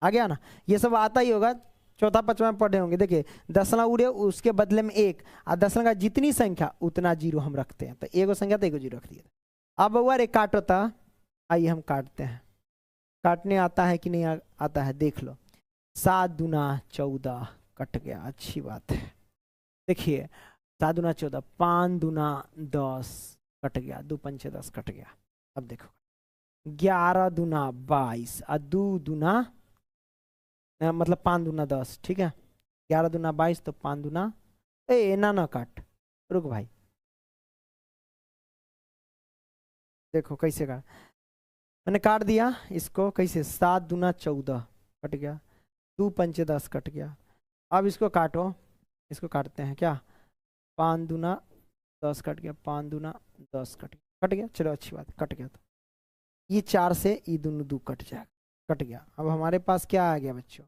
आ गया ना। ये सब आता ही होगा, चौथा पांचवा में पढ़े होंगे। देखिए दशमलव उड़े उसके बदले में 1 और दशमलव का जितनी संख्या उतना 0 हम रखते हैं, तो एगो संख्या तो एगो 0 रख दिया। अब वो रे काटो था, आइए हम काटते हैं। काटने आता है कि नहीं आता है देख लो। 7 दूना 14 कट गया, अच्छी बात है। देखिए 7 दूना 14, 5 दूना 10 कट गया, 2 पंचे 10 कट गया। अब देखो 11 दूना 22 और 2 दूना मतलब 5 दूना 10। ठीक है, 11 दूना 22 तो 5 दूना ना काट, रुक भाई, देखो कैसे काट, मैंने काट दिया इसको कैसे, 7 दूना 14 कट गया, 2 पंचे 10 कट गया। अब इसको काटो, इसको काटते हैं क्या, 5 दूना 10 कट गया, 5 दूना 10 कट गया, चलो अच्छी बात, कट गया। तो ये 4 से ये दोनों 2 कट जाएगा, कट गया। अब हमारे पास क्या आ गया बच्चों,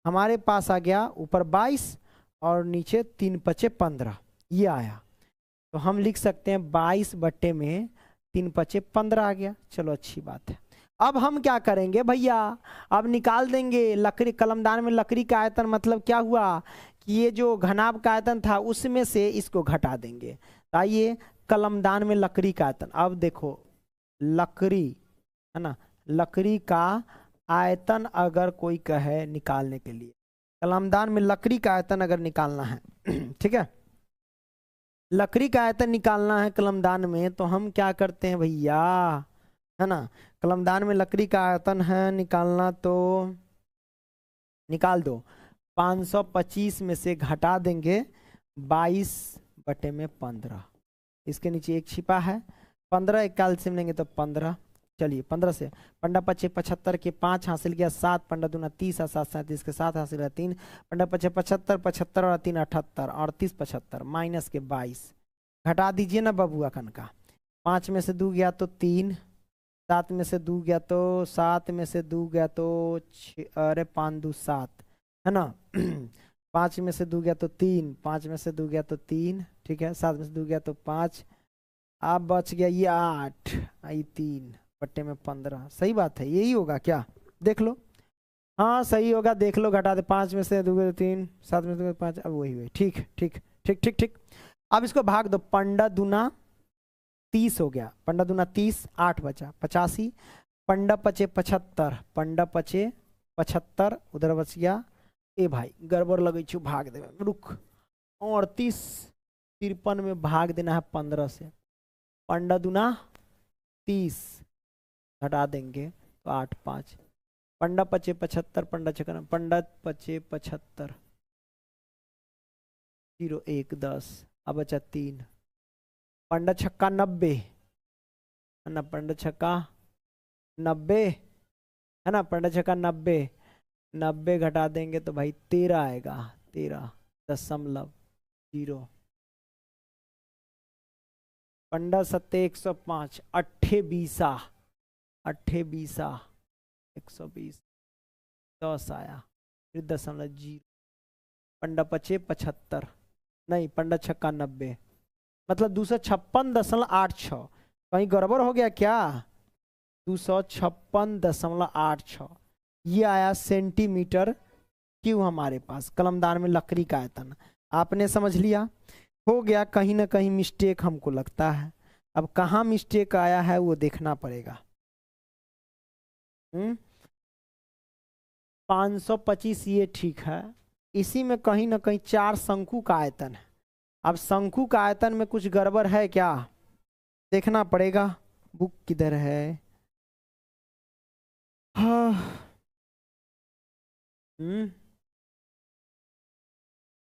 हमारे पास आ गया ऊपर 22 और नीचे 3 पचे 15, ये आया। तो हम लिख सकते हैं 22 बट्टे में 3 पचे 15 आ गया, चलो अच्छी बात है। अब हम क्या करेंगे भैया, अब निकाल देंगे लकड़ी, कलमदान में लकड़ी का आयतन, मतलब क्या हुआ कि ये जो घनाभ का आयतन था उसमें से इसको घटा देंगे। आइए कलमदान में लकड़ी का आयतन, अब देखो लकड़ी है ना, लकड़ी का आयतन अगर कोई कहे निकालने के लिए, कलमदान में लकड़ी का आयतन अगर निकालना है ठीक है, लकड़ी का आयतन निकालना है कलमदान में, तो हम क्या करते हैं भैया, है ना, कलमदान में लकड़ी का आयतन है निकालना, तो निकाल दो। 525 में से घटा देंगे 22 बटे में 15, इसके नीचे 1 छिपा है, 15 एक कैल्सियम लेंगे तो 15, चलिए 15 से 15 पचे 75 के 5 हासिल किया 7, 15 दूना 30 और 7 37 के 7 हासिल किया 3, 15 पचे 75, 75 और 3 78 और 30 75 माइनस के 22, घटा दीजिए ना बबुआ कन का। 5 में से 2 गया तो 3, 7 में से 2 गया तो 7 में से 2 गया तो 5 2 7 है ना 5 में से 2 गया तो 3, 5 में से 2 गया तो 3, ठीक है, 7 में से 2 गया तो 5, अब बच गया ये 8, आई 3 बट्टे में 15, सही बात है, यही होगा क्या, देख लो, हाँ सही होगा, देख लो, घटा दे, 5 में से 2 3, 7 में से 2 5, अब वही हुई, ठीक ठीक ठीक ठीक ठीक। अब इसको भाग दो, 15 दूना 30 हो गया, पंडा दूना 30, 8 बचा 85, पंडा पचे 75, पंडा पचे 75, उधर बच गया ए भाई गड़बड़ लगे छू भाग दे रुक, 38 53 में भाग देना है 15 से, पंडा दूना 30 घटा देंगे तो 8 5, पंडा पचे 75, पंडा छक्का, पंडा पचे 75, 0 1 10, अब बचा 3, पंडा छक्का 90 है ना, पंडा छक्का 90 है ना, पंडा छक्का 90, 90 घटा देंगे तो भाई 13 आएगा, 13.0, पंडा सत्ते 105, 28 120, 10 आया, फिर 0.0, पंडा पचे 75, नहीं पंडा छक्का 90, मतलब 256.86, कहीं गड़बड़ हो गया क्या, 256.86 ये आया सेंटीमीटर क्यों हमारे पास कलमदान में लकड़ी का आयतन। आपने समझ लिया, हो गया कहीं ना कहीं मिस्टेक हमको लगता है, अब कहाँ मिस्टेक आया है वो देखना पड़ेगा। 525 ये ठीक है, इसी में कहीं ना कहीं 4 शंकु का आयतन है। अब शंकु का आयतन में कुछ गड़बड़ है क्या, देखना पड़ेगा। बुक किधर है,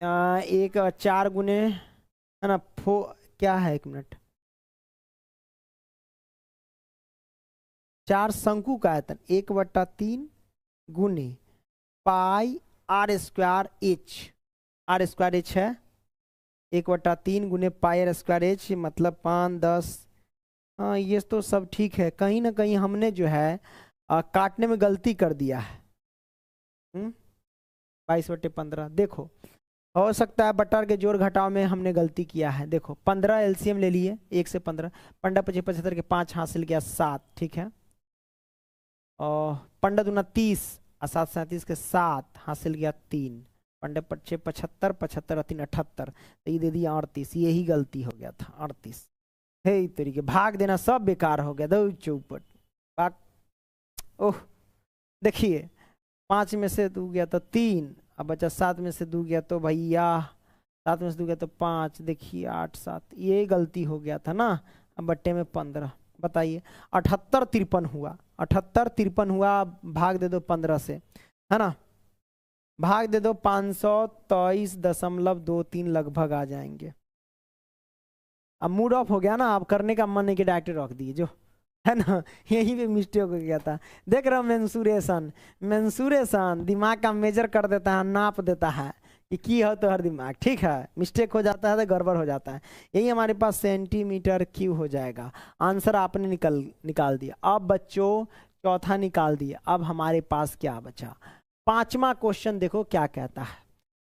हाँ एक 4 गुने है ना, क्या है 1 मिनट, 4 शंकु का आयतन 1/3 गुने पाई r स्क्वायर h है, 1/3 गुने पाई r² h मतलब 5 10, हाँ ये तो सब ठीक है, कहीं ना कहीं हमने जो है काटने में गलती कर दिया है। 22/15 देखो, हो सकता है बटर के जोड़ घटाव में हमने गलती किया है। देखो 15 एलसीएम ले लिए, 1 से 15, पंडा पचे 75 के 5 हासिल गया 7, ठीक है, और पंडा दूना 30 और 7 37 के 7 हासिल गया 3, पंडे पचे 75 75 और 3 78, तो ये दे दिया 38, यही गलती हो गया था 38। हे तरीके भाग देना सब बेकार हो गया, दो चौपट भाग। ओह देखिए 5 में से 2 गया तो 3, अब बचा 7 में से 2 गया तो भैया 7 में से 2 गया तो 5, देखिए 8 7, ये गलती हो गया था ना। अब बट्टे में 15, बताइए 78 53 हुआ, 78 53 हुआ, भाग दे दो 15 से, है ना, भाग दे दो 523.23 लगभग आ जाएंगे। अब मूड ऑफ हो गया ना, आप करने का मन नहीं कि डायरेक्ट रख दिए जो है ना, यही पे मिस्टेक हो गया था। देख रहे हो मेंसुरेशन दिमाग का मेजर कर देता है, नाप देता है कि हो तो हर दिमाग, ठीक है, मिस्टेक हो जाता है तो गड़बड़ हो जाता है। यही हमारे पास सेंटीमीटर क्यूब हो जाएगा। आंसर आपने निकाल दिया। अब बच्चों चौथा निकाल दिया, अब हमारे पास क्या बचा, 5वां क्वेश्चन देखो क्या कहता है।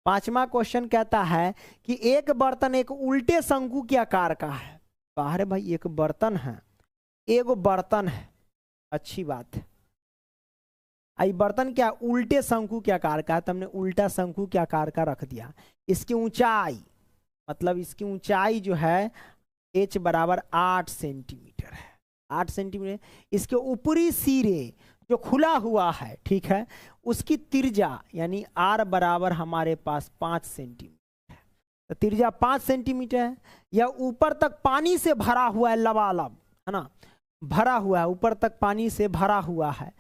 5वां क्वेश्चन कहता है कि एक बर्तन एक उल्टे शंकु के आकार का है। बाहर भाई एक बर्तन है, एगो बर्तन है, अच्छी बात है। आई बर्तन क्या उल्टे शंकु के आकार का है, तो हमने उल्टा शंकु के आकार का रख दिया। इसकी ऊंचाई मतलब इसकी ऊंचाई जो है h बराबर 8 सेंटीमीटर है, 8 सेंटीमीटर। इसके ऊपरी सिरे जो खुला हुआ है, ठीक है, उसकी त्रिज्या यानी r बराबर हमारे पास 5 सेंटीमीटर है, तो त्रिज्या 5 सेंटीमीटर है। यह ऊपर तक पानी से भरा हुआ है, लबालब है ना, भरा हुआ है, ऊपर तक पानी से भरा हुआ है।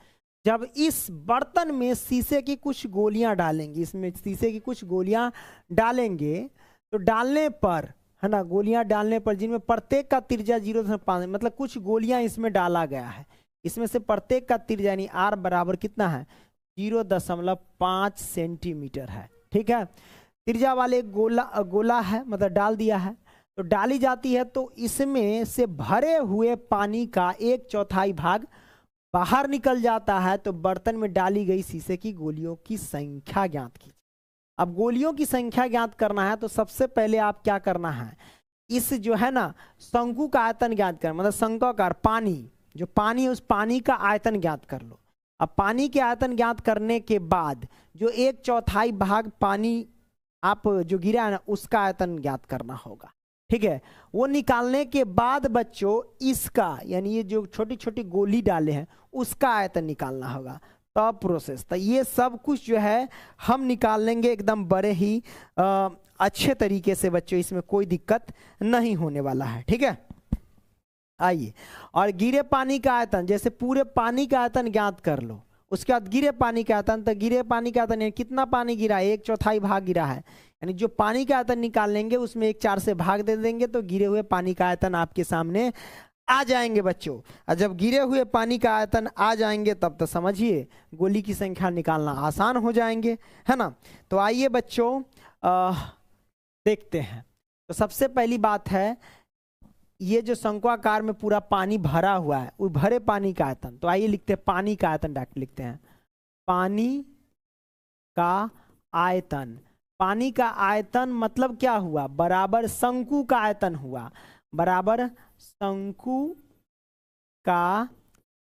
जब इस बर्तन में शीशे की कुछ गोलियां डालेंगे, इसमें शीशे की कुछ गोलियां डालेंगे, तो डालने पर है ना, गोलियां डालने पर जिनमें प्रत्येक का त्रिज्या 0.5 मतलब कुछ गोलियां इसमें डाला गया है, इसमें से प्रत्येक का त्रिज्या यानी r बराबर कितना है 0.5 सेंटीमीटर है, ठीक है। त्रिज्या वाले गोला है, मतलब डाल दिया है, तो डाली जाती है, तो इसमें से भरे हुए पानी का 1/4 भाग बाहर निकल जाता है। तो बर्तन में डाली गई शीशे की गोलियों की संख्या ज्ञात कीजिए। अब गोलियों की संख्या ज्ञात करना है, तो सबसे पहले आप क्या करना है, इस जो है ना शंकु का आयतन ज्ञात करना, मतलब शंक्वाकार पानी, जो पानी है उस पानी का आयतन ज्ञात कर लो। अब पानी के आयतन ज्ञात करने के बाद जो 1/4 भाग पानी आप जो गिरा है ना, उसका आयतन ज्ञात करना होगा, ठीक है। वो निकालने के बाद बच्चों इसका यानी ये जो छोटी छोटी गोली डाले हैं उसका आयतन निकालना होगा, तब प्रोसेस। तो ये सब कुछ जो है हम निकाल लेंगे एकदम बड़े ही अच्छे तरीके से बच्चों, इसमें कोई दिक्कत नहीं होने वाला है, ठीक है। आइए, और गिरे पानी का आयतन, जैसे पूरे पानी का आयतन ज्ञात कर लो, उसके बाद गिरे पानी का आयतन, तो गिरे पानी का आयतन कितना पानी गिरा है, 1/4 भाग गिरा है, यानी जो पानी का आयतन निकाल लेंगे उसमें 1/4 से भाग दे देंगे तो गिरे हुए पानी का आयतन आपके सामने आ जाएंगे बच्चों। और जब गिरे हुए पानी का आयतन आ जाएंगे तब तो समझिए गोली की संख्या निकालना आसान हो जाएंगे, है ना। तो आइए बच्चों देखते हैं। तो सबसे पहली बात है, ये जो शंक्वाकार में पूरा पानी भरा हुआ है, उस भरे पानी का आयतन, तो आइए लिखते हैं पानी का आयतन, डायरेक्ट लिखते हैं पानी का आयतन। पानी का आयतन मतलब क्या हुआ, बराबर शंकु का आयतन हुआ, बराबर शंकु का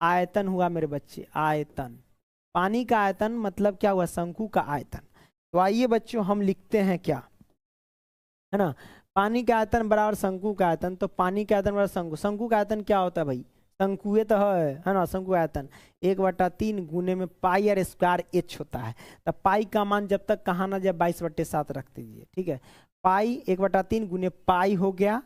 आयतन हुआ मेरे बच्चे, आयतन। पानी का आयतन मतलब क्या हुआ, शंकु का आयतन। तो आइए बच्चों हम लिखते हैं क्या, है ना, पानी का आयतन बराबर शंकु का आयतन। तो पानी का आयतन बराबर शंकु, शंकु का आयतन क्या होता है भाई, शंकुए तो है ना, शंकु आयतन 1/3 गुने में पाई आर स्क्वायर एच होता है। तो पाई का मान जब तक कहाँ ना जाए 22/7 रख दीजिए, ठीक है। पाई 1/3 गुने पाई हो गया,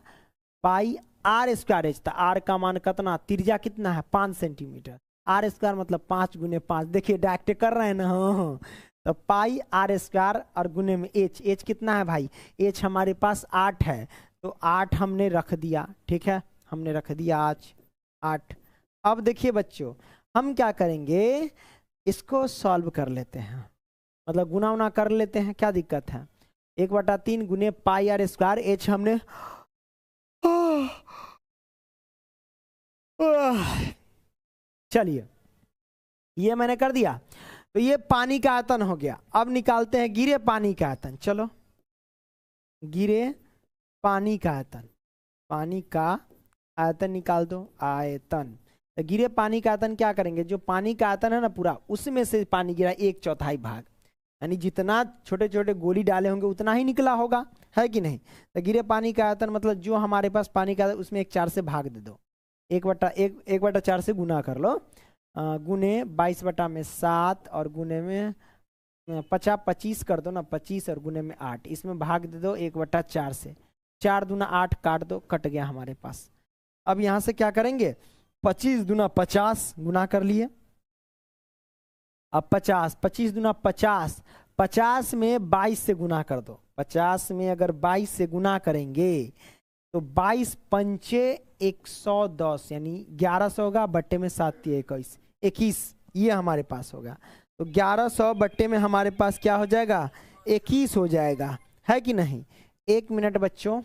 पाई आर स्क्वायर एच, तो आर का मान कितना, त्रिज्या कितना है 5 सेंटीमीटर, आर स्क्वायर मतलब 5 गुने 5, देखिए डायरेक्ट कर रहे हैं ना, हाँ। तो पाई आर स्क्वायर और गुने में एच, एच कितना है भाई, एच हमारे पास 8 है, तो 8 हमने रख दिया, ठीक है, हमने रख दिया आज 8। अब देखिए बच्चों हम क्या करेंगे, इसको सॉल्व कर लेते हैं, मतलब गुना उना कर लेते हैं, क्या दिक्कत है। 1/3 गुने पाई आर स्क्वायर, एच हमने चलिए ये मैंने कर दिया। तो ये पानी का आयतन हो गया। अब निकालते हैं गिरे पानी का आयतन, चलो गिरे पानी का आयतन, पानी का आयतन निकाल दो, आयतन। तो गिरे पानी का आयतन क्या करेंगे, जो पानी का आयतन है ना पूरा, उसमें से पानी गिरा 1/4 भाग, यानी जितना छोटे छोटे गोली डाले होंगे उतना ही निकला होगा, है कि नहीं। तो गिरे पानी का आयतन मतलब जो हमारे पास पानी का उसमें 1/4 से भाग दे दो, 1/4 से गुना कर लो, गुने 22/7 और गुने में 25 कर दो ना, 25 और गुने में 8, इसमें भाग दे दो 1/4 से, 4 दूना 8 काट दो, कट गया हमारे पास। अब यहाँ से क्या करेंगे, 25 दूना 50 गुना कर लिए, अब 50, 25 दूना 50, 50 में 22 से गुना कर दो, 50 में अगर 22 से गुना करेंगे तो 22 पंचे 110, यानी 1100 होगा, बट्टे में 7 21, 21 ये हमारे पास होगा। तो 1100 बट्टे में हमारे पास क्या हो जाएगा, 21 हो जाएगा, है कि नहीं। 1 मिनट बच्चों,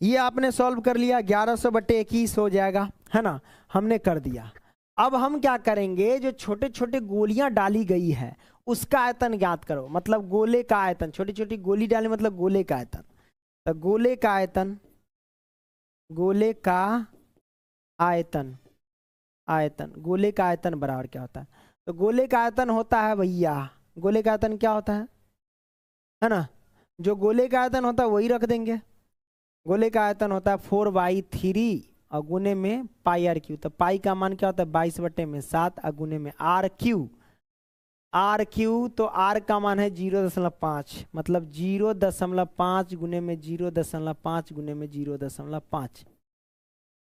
ये आपने सॉल्व कर लिया, 1100 बट्टे 21 हो जाएगा, है ना, हमने कर दिया। अब हम क्या करेंगे, जो छोटे छोटे गोलियां डाली गई है उसका आयतन ज्ञात करो, मतलब गोले का आयतन, छोटी छोटी गोली डाले मतलब गोले का आयतन। तो गोले का आयतन, गोले का आयतन, आयतन, गोले का आयतन बराबर क्या होता है, तो गोले का आयतन होता है भैया, गोले का आयतन क्या होता है ना, जो गोले का आयतन होता है वही रख देंगे। गोले का आयतन होता है 4/3 और गुने में पाई आर क्यू, तो पाई का मान क्या होता है 22/7 और गुने में आर क्यू, आर क्यू, तो आर का मान है 0.5, मतलब 0.5 गुने में 0.5 गुने में 0.5,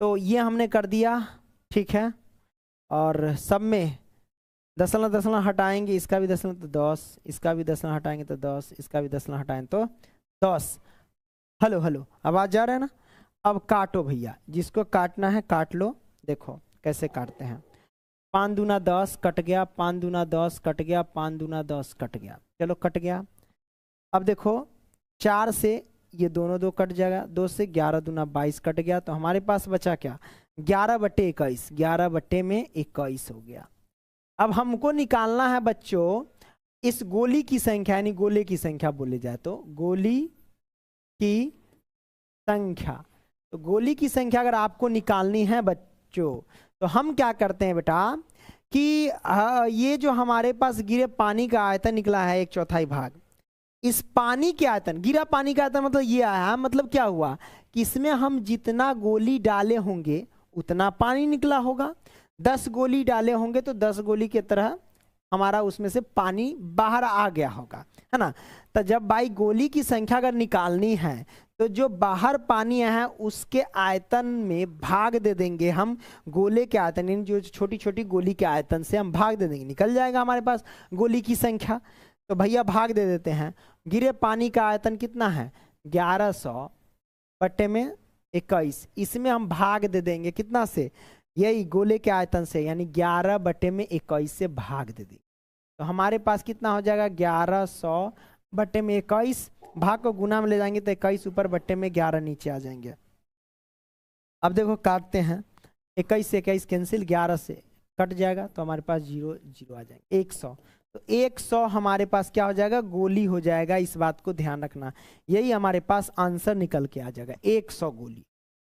तो ये हमने कर दिया, ठीक है। और सब में दशमलव दशमलव हटाएंगे, इसका भी दशमलव तो 10, इसका भी दशमलव हटाएंगे तो 10, इसका भी दशमलव हटाएंगे तो 10। हेलो हेलो, आवाज जा रहा है ना। अब काटो भैया, जिसको काटना है काट लो, देखो कैसे काटते हैं। 5 दूना 10 कट गया, 5 दूना 10 कट गया, 5 दूना 10 कट गया, चलो कट गया। अब देखो 4 से ये दोनों 2 कट जाएगा, 2 से 11 दूना 22 कट गया, तो हमारे पास बचा क्या, 11/21, 11 बट्टे में 21 हो गया। अब हमको निकालना है बच्चों इस गोली की संख्या, यानी गोले की संख्या बोले जाए तो गोली की संख्या। तो गोली की संख्या अगर आपको निकालनी है बच्चों तो हम क्या करते हैं बेटा कि ये जो हमारे पास गिरे पानी का आयतन निकला है 1/4 भाग, इस पानी के आयतन, गिरा पानी का आयतन मतलब ये आया, मतलब क्या हुआ कि इसमें हम जितना गोली डाले होंगे उतना पानी निकला होगा। 10 गोली डाले होंगे तो 10 गोली की तरह हमारा उसमें से पानी बाहर आ गया होगा, है ना। तो जब भाई गोली की संख्या अगर निकालनी है तो जो बाहर पानी है उसके आयतन में भाग दे देंगे हम गोले के आयतन, यानी जो छोटी छोटी गोली के आयतन से हम भाग दे देंगे, निकल जाएगा हमारे पास गोली की संख्या। तो भैया भाग दे देते हैं। गिरे पानी का आयतन कितना है 1100/21, इसमें हम भाग दे देंगे कितना से, यही गोले के आयतन से, यानी 11/21 से भाग दे देंगे। तो हमारे पास कितना हो जाएगा 1100/21, भाग को गुना में ले जाएंगे तो 21 ऊपर बट्टे में 11 नीचे आ जाएंगे। अब देखो काटते हैं, 21 से 21 कैंसिल, 11 से कट जाएगा तो हमारे पास 0 0 आ जाएंगे, 100। तो 100 हमारे पास क्या हो जाएगा गोली हो जाएगा, इस बात को ध्यान रखना, यही हमारे पास आंसर निकल के आ जाएगा 100 गोली।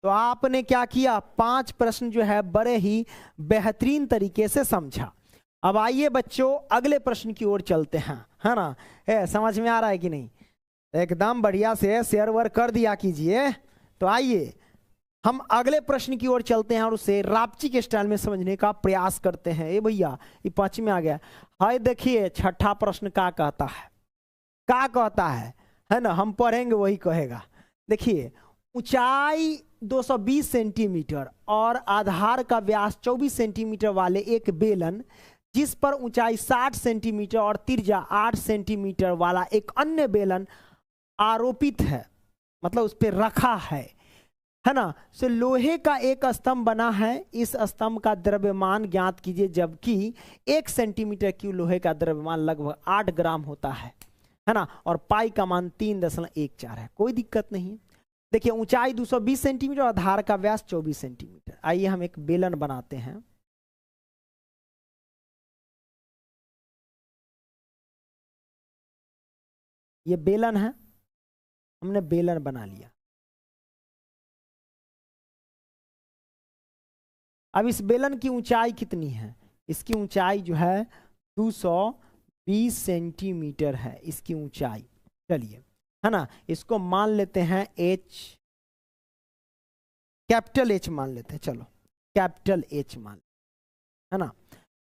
तो आपने क्या किया 5 प्रश्न जो है बड़े ही बेहतरीन तरीके से समझा। अब आइए बच्चों अगले प्रश्न की ओर चलते हैं, है ना। समझ में आ रहा है कि नहीं, एकदम बढ़िया से शेयर वर्क कर दिया कीजिए। तो आइए हम अगले प्रश्न की ओर चलते हैं और उसे रापची के स्टाइल में समझने का प्रयास करते हैं। ये भैया ये 5 में आ गया, हाय देखिए छठा प्रश्न क्या कहता है, क्या कहता है ना, हम पढ़ेंगे वही कहेगा। देखिए ऊंचाई 220 सेंटीमीटर और आधार का व्यास 24 सेंटीमीटर वाले एक बेलन, जिस पर ऊंचाई 60 सेंटीमीटर और त्रिज्या 8 सेंटीमीटर वाला एक अन्य बेलन आरोपित है, मतलब उस पर रखा है ना। सो लोहे का एक स्तंभ बना है, इस स्तंभ का द्रव्यमान ज्ञात कीजिए, जबकि 1 सेंटीमीटर क्यूब लोहे का द्रव्यमान लगभग 8 ग्राम होता है ना, और पाई का मान 3.14 है। कोई दिक्कत नहीं। देखिए ऊंचाई 220 सेंटीमीटर और आधार का व्यास 24 सेंटीमीटर। आइए हम एक बेलन बनाते हैं। ये बेलन है, हमने बेलन बना लिया। अब इस बेलन की ऊंचाई कितनी है, इसकी ऊंचाई जो है 220 सेंटीमीटर है इसकी ऊंचाई, चलिए है ना। इसको मान लेते हैं H, कैपिटल H मान लेते हैं, चलो कैपिटल H मान, है ना।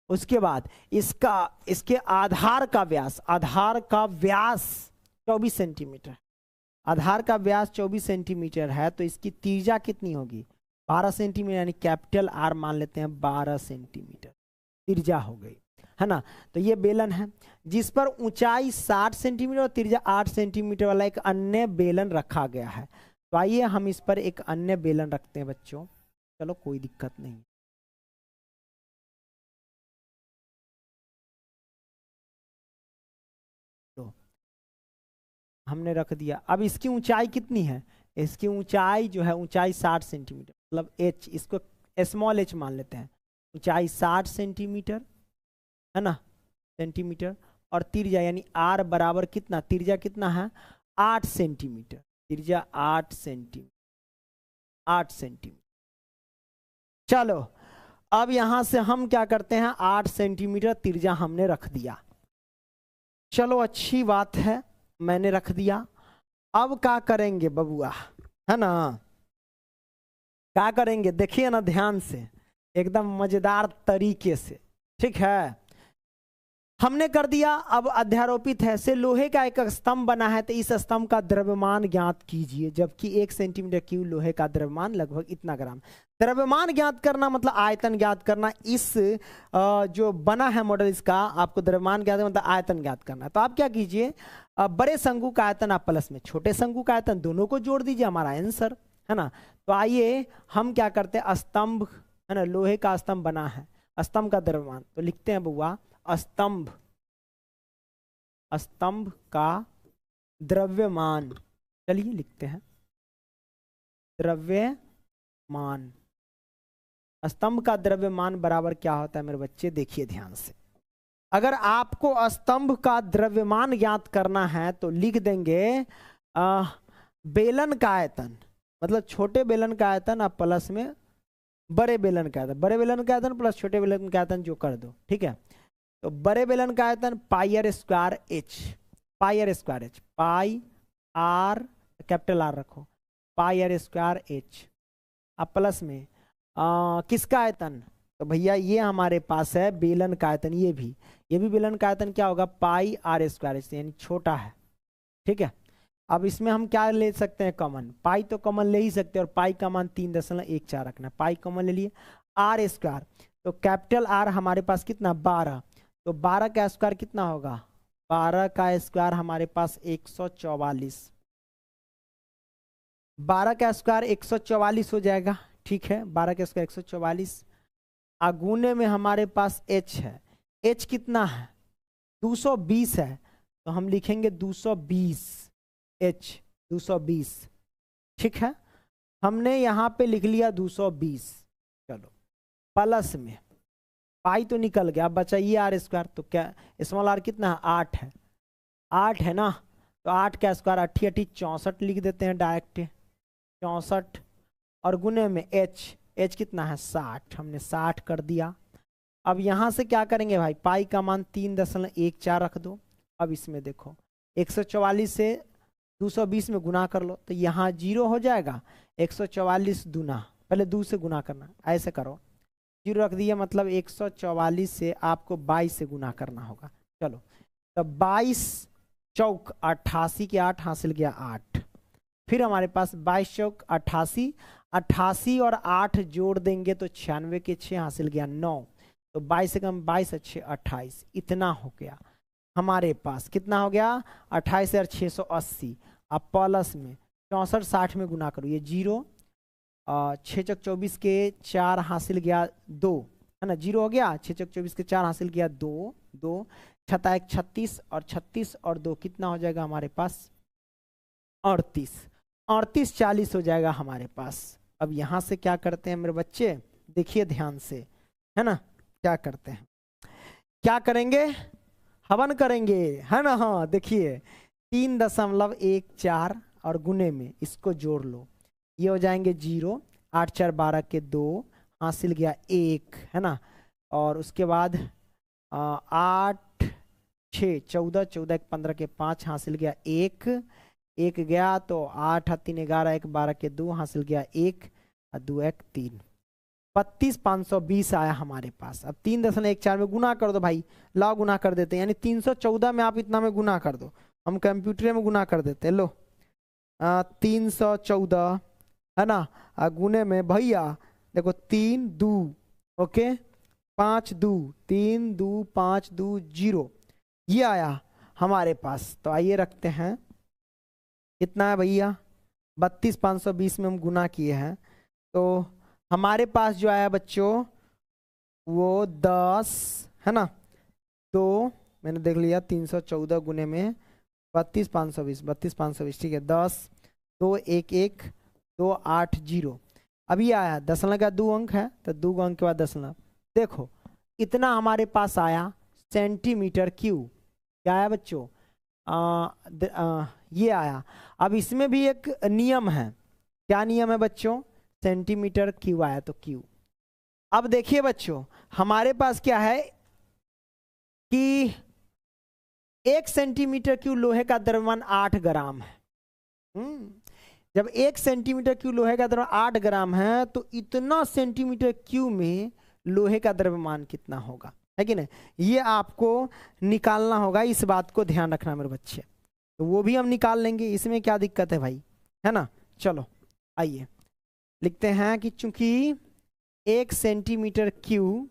उसके बाद इसके आधार का व्यास 24 सेंटीमीटर, आधार का व्यास 24 सेंटीमीटर है, तो इसकी त्रिज्या कितनी होगी 12 सेंटीमीटर, यानी कैपिटल R मान लेते हैं 12 सेंटीमीटर त्रिज्या हो गई, है ना। तो ये बेलन है जिस पर ऊंचाई 60 सेंटीमीटर और त्रिज्या 8 सेंटीमीटर वाला एक अन्य बेलन रखा गया है। तो आइए हम इस पर एक अन्य बेलन रखते हैं बच्चों, चलो कोई दिक्कत नहीं। तो हमने रख दिया। अब इसकी ऊंचाई कितनी है, इसकी ऊंचाई जो है ऊंचाई 60 सेंटीमीटर, मतलब H, इसको स्मॉल h मान लेते हैं। ऊंचाई 60 सेंटीमीटर है ना, सेंटीमीटर, और त्रिज्या यानी R बराबर कितना, त्रिज्या कितना है 8 सेंटीमीटर, त्रिज्या 8 सेंटीमीटर। चलो अब यहां से हम क्या करते हैं 8 सेंटीमीटर त्रिज्या हमने रख दिया, चलो अच्छी बात है मैंने रख दिया। अब क्या करेंगे बबुआ, है ना, क्या करेंगे देखिए ना ध्यान से, एकदम मजेदार तरीके से, ठीक है। हमने कर दिया, अब अध्यारोपित है से लोहे का एक स्तंभ बना है, तो इस स्तंभ का द्रव्यमान ज्ञात कीजिए, जबकि 1 सेंटीमीटर क्यूब लोहे का द्रव्यमान लगभग इतना ग्राम। द्रव्यमान ज्ञात करना मतलब आयतन ज्ञात करना, इस जो बना है मॉडल इसका, आपको द्रव्यमान ज्ञात मतलब आयतन ज्ञात करना। तो आप क्या कीजिए, बड़े शंकु का आयतन आप प्लस में छोटे शंकु का आयतन दोनों को जोड़ दीजिए, हमारा आंसर, है ना। तो आइए हम क्या करते हैं, स्तंभ है ना, लोहे का स्तंभ बना है, स्तंभ का द्रव्यमान, तो लिखते हैं बुआ स्तंभ का द्रव्यमान, चलिए लिखते हैं द्रव्यमान। स्तंभ का द्रव्यमान बराबर क्या होता है मेरे बच्चे, देखिए ध्यान से, अगर आपको स्तंभ का द्रव्यमान ज्ञात करना है तो लिख देंगे बेलन का आयतन, मतलब छोटे बेलन का आयतन आप प्लस में बड़े बेलन का आयतन, बड़े बेलन का आयतन प्लस छोटे बेलन का आयतन जो कर दो, ठीक है। तो बड़े बेलन का आयतन pi r square h, pi r square h, pi r capital r रखो, पाई आर स्क्वायर एच, अब प्लस में किसका आयतन, तो भैया ये हमारे पास है बेलन का आयतन, ये भी बेलन का आयतन क्या होगा, पाई आर स्क्वायर एच, यानी छोटा है, ठीक है। अब इसमें हम क्या ले सकते हैं कॉमन, पाई तो कॉमन ले ही सकते हैं, और पाई का मान 3.14 रखना है, पाई कॉमन ले लिए, आर स्क्वायर, तो कैपिटल आर हमारे पास कितना 12, तो 12 का स्क्वायर कितना होगा, 12 का स्क्वायर हमारे पास 144, 12 का स्क्वायर 144 हो जाएगा, ठीक है। 12 का स्क्वायर 144, आगुने में हमारे पास h है, h कितना है 220 है, तो हम लिखेंगे 220 h, 220, ठीक है। हमने यहाँ पे लिख लिया 220, चलो प्लस में पाई तो निकल गया, अब बचा ये आर स्क्वायर, तो क्या स्मॉल आर कितना है 8 है, 8 है ना, तो 8 का स्क्वायर 8 8 64 लिख देते हैं डायरेक्ट, 64, और गुने में h कितना है 60, हमने 60 कर दिया। अब यहाँ से क्या करेंगे भाई, पाई का मान 3.14 रख दो, अब इसमें देखो 144 से 220 में गुना कर लो, तो यहाँ 0 हो जाएगा, 144 दूना, पहले 2 से गुना करना, ऐसे करो, 0 रख दिया, मतलब 144 से आपको 22 से गुना करना होगा, चलो, तो 22 चौक 88 के 8 हासिल गया 8, फिर हमारे पास 22 चौक 88, 88 और 8 जोड़ देंगे तो 96 के 6 हासिल गया 9, तो 22 से कम 22 अच्छे 28, इतना हो गया हमारे पास, कितना हो गया 28,680। अब प्लस में 64 60 में गुना करो, ये 0, 6 चौक 24 के 4 हासिल गया 2, है ना, 0 हो गया, 6 चौक 24 के 4 हासिल गया 2, 2 छता 1 36, और 36 और 2 कितना हो जाएगा हमारे पास 38, 38 40 हो जाएगा हमारे पास। अब यहाँ से क्या करते हैं मेरे बच्चे, देखिए ध्यान से, है ना, क्या करते हैं, क्या करेंगे, हवन करेंगे, है ना, हाँ देखिए 3.14 और गुने में इसको जोड़ लो, ये हो जाएंगे 0, 8 4 12 के 2 हासिल गया 1, है ना, और उसके बाद 8 6 14 14 1 15 के 5 हासिल गया 1, 1 गया, तो 8 3 11 1 12 के 2 हासिल गया 1, 2 1 3, 32,520 आया हमारे पास। अब 3.14 में गुना कर दो भाई, लाओ गुना कर देते हैं, यानी 314 में आप इतना में गुना कर दो, हम कंप्यूटर में गुना कर देते हैं, लो 314, है ना, गुने में भैया देखो 3 2, ओके 5 2, 3 2 5 2 0, ये आया हमारे पास। तो आइए रखते हैं, कितना है भैया 32,520 में हम गुना किए हैं, तो हमारे पास जो आया बच्चों वो 10, है ना, 2 मैंने देख लिया, 314 गुने में 32,520, 32,520, ठीक है, 10 2 1 1 2 8 0, अभी आया दशमलव का 2 अंक है, तो 2 अंक के बाद दशमलव, देखो इतना हमारे पास आया सेंटीमीटर क्यूब, क्या आया बच्चों ये आया। अब इसमें भी एक नियम है, क्या नियम है बच्चों, सेंटीमीटर क्यूब आया तो क्यू। अब देखिए बच्चों हमारे पास क्या है कि 1 सेंटीमीटर क्यूब लोहे का द्रव्यमान 8 ग्राम है। जब 1 सेंटीमीटर क्यूब लोहे का द्रव्यमान 8 ग्राम है, तो इतना सेंटीमीटर क्यूब में लोहे का द्रव्यमान कितना होगा, है कि नहीं, ये आपको निकालना होगा, इस बात को ध्यान रखना मेरे बच्चे, तो वो भी हम निकाल लेंगे, इसमें क्या दिक्कत है भाई, है ना। चलो आइए लिखते हैं कि चूंकि 1 सेंटीमीटर क्यूब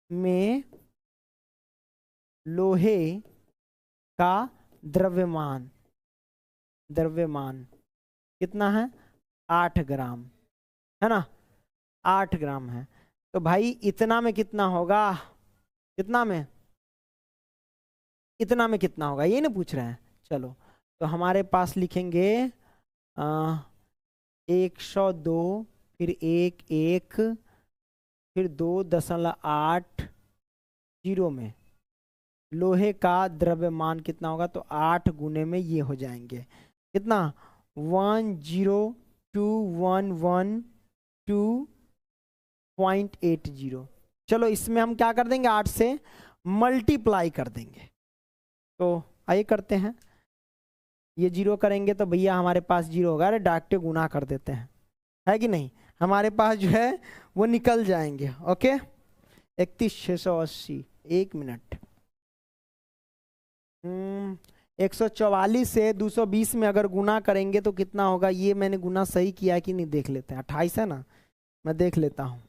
में लोहे का द्रव्यमान कितना है 8 ग्राम, है ना, 8 ग्राम है, तो भाई इतना में कितना होगा, कितना में कितना होगा, ये ना पूछ रहे हैं। चलो तो हमारे पास लिखेंगे 102, फिर 1 1, फिर 2.8 0 में लोहे का द्रव्यमान कितना होगा, तो 8 गुने में ये हो जाएंगे कितना 10211.2.80। चलो इसमें हम क्या कर देंगे, 8 से मल्टीप्लाई कर देंगे। तो आइए करते हैं, ये 0 करेंगे तो भैया हमारे पास 0 होगा। अरे डायरेक्ट गुना कर देते हैं, है कि नहीं, हमारे पास जो है वो निकल जाएंगे। Okay 31,680, 1 minute. 144 से 220 में अगर गुना करेंगे तो कितना होगा, ये मैंने गुना सही किया कि नहीं देख लेते हैं। 28 है ना, मैं देख लेता हूँ।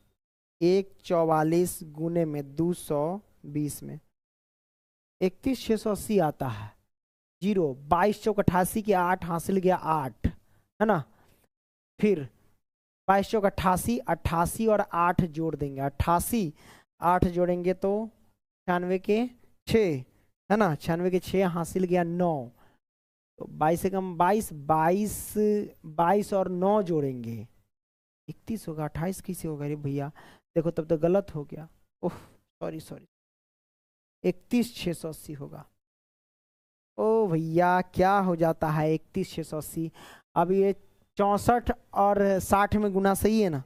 144 गुने में 220 में 31,680 आता है। 0 22 चौक 88 के 8 हासिल गया 8, है ना। फिर 22 चौक 88, 88 और 8 जोड़ देंगे, 88 8 जोड़ेंगे तो 96 के 6, है ना। 96 के 6 हासिल गया 9, तो 22 से कम 22, 22 और 9 जोड़ेंगे 31 होगा। 28 कैसे होगा रे भैया, देखो तब तो गलत हो गया। ओह सॉरी 31,680 होगा। ओ भैया क्या हो जाता है 31,680। अब ये 64 और 60 में गुना सही है ना,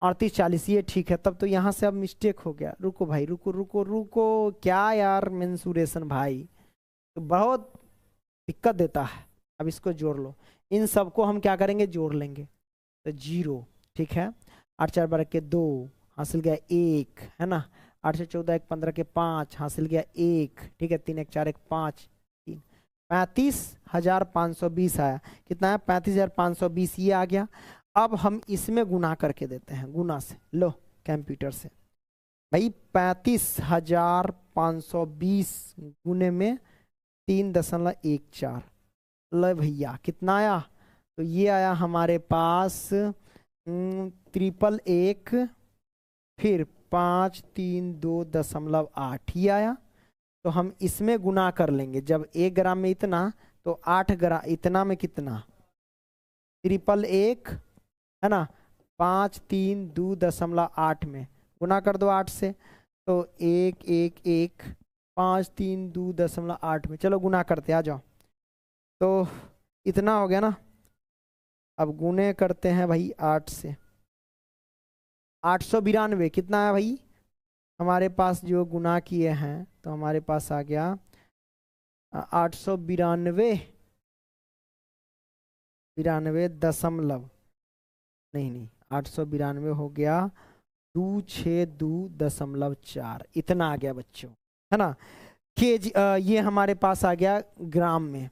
38 40 ये ठीक है। तब तो यहाँ से अब मिस्टेक हो गया। रुको भाई रुको रुको रुको, क्या यार मेंसुरेशन भाई तो बहुत दिक्कत देता है। अब इसको जोड़ लो, इन सबको हम क्या करेंगे, जोड़ लेंगे। तो 0 ठीक है, 8 4 12 के 2 हासिल गया 1, है ना। 8 से 14 1 15 के 5 हासिल गया 1, ठीक है। 3 1 4 1 5 3, 35,520 आया। कितना है 35,520, ये आ गया। अब हम इसमें गुना करके देते हैं, गुना से लो कंप्यूटर से भाई। 35,520 गुने में 3.14, लो भैया कितना आया, तो ये आया हमारे पास 1,111, फिर 532.8 ये आया। तो हम इसमें गुना कर लेंगे, जब 1 ग्राम में इतना तो 8 ग्राम इतना में कितना 1,111, है ना। 532.8 में गुना कर दो 8 से, तो 111 532.8 में। चलो गुना करते आ जाओ, तो इतना हो गया ना। अब गुने करते हैं भाई 8 से, 892 कितना है भाई हमारे पास जो गुना किए हैं, तो हमारे पास आ गया 892 दशमलव नहीं 892 हो गया 262.4, इतना आ गया बच्चों, है ना। केजी ये हमारे पास आ गया ग्राम में।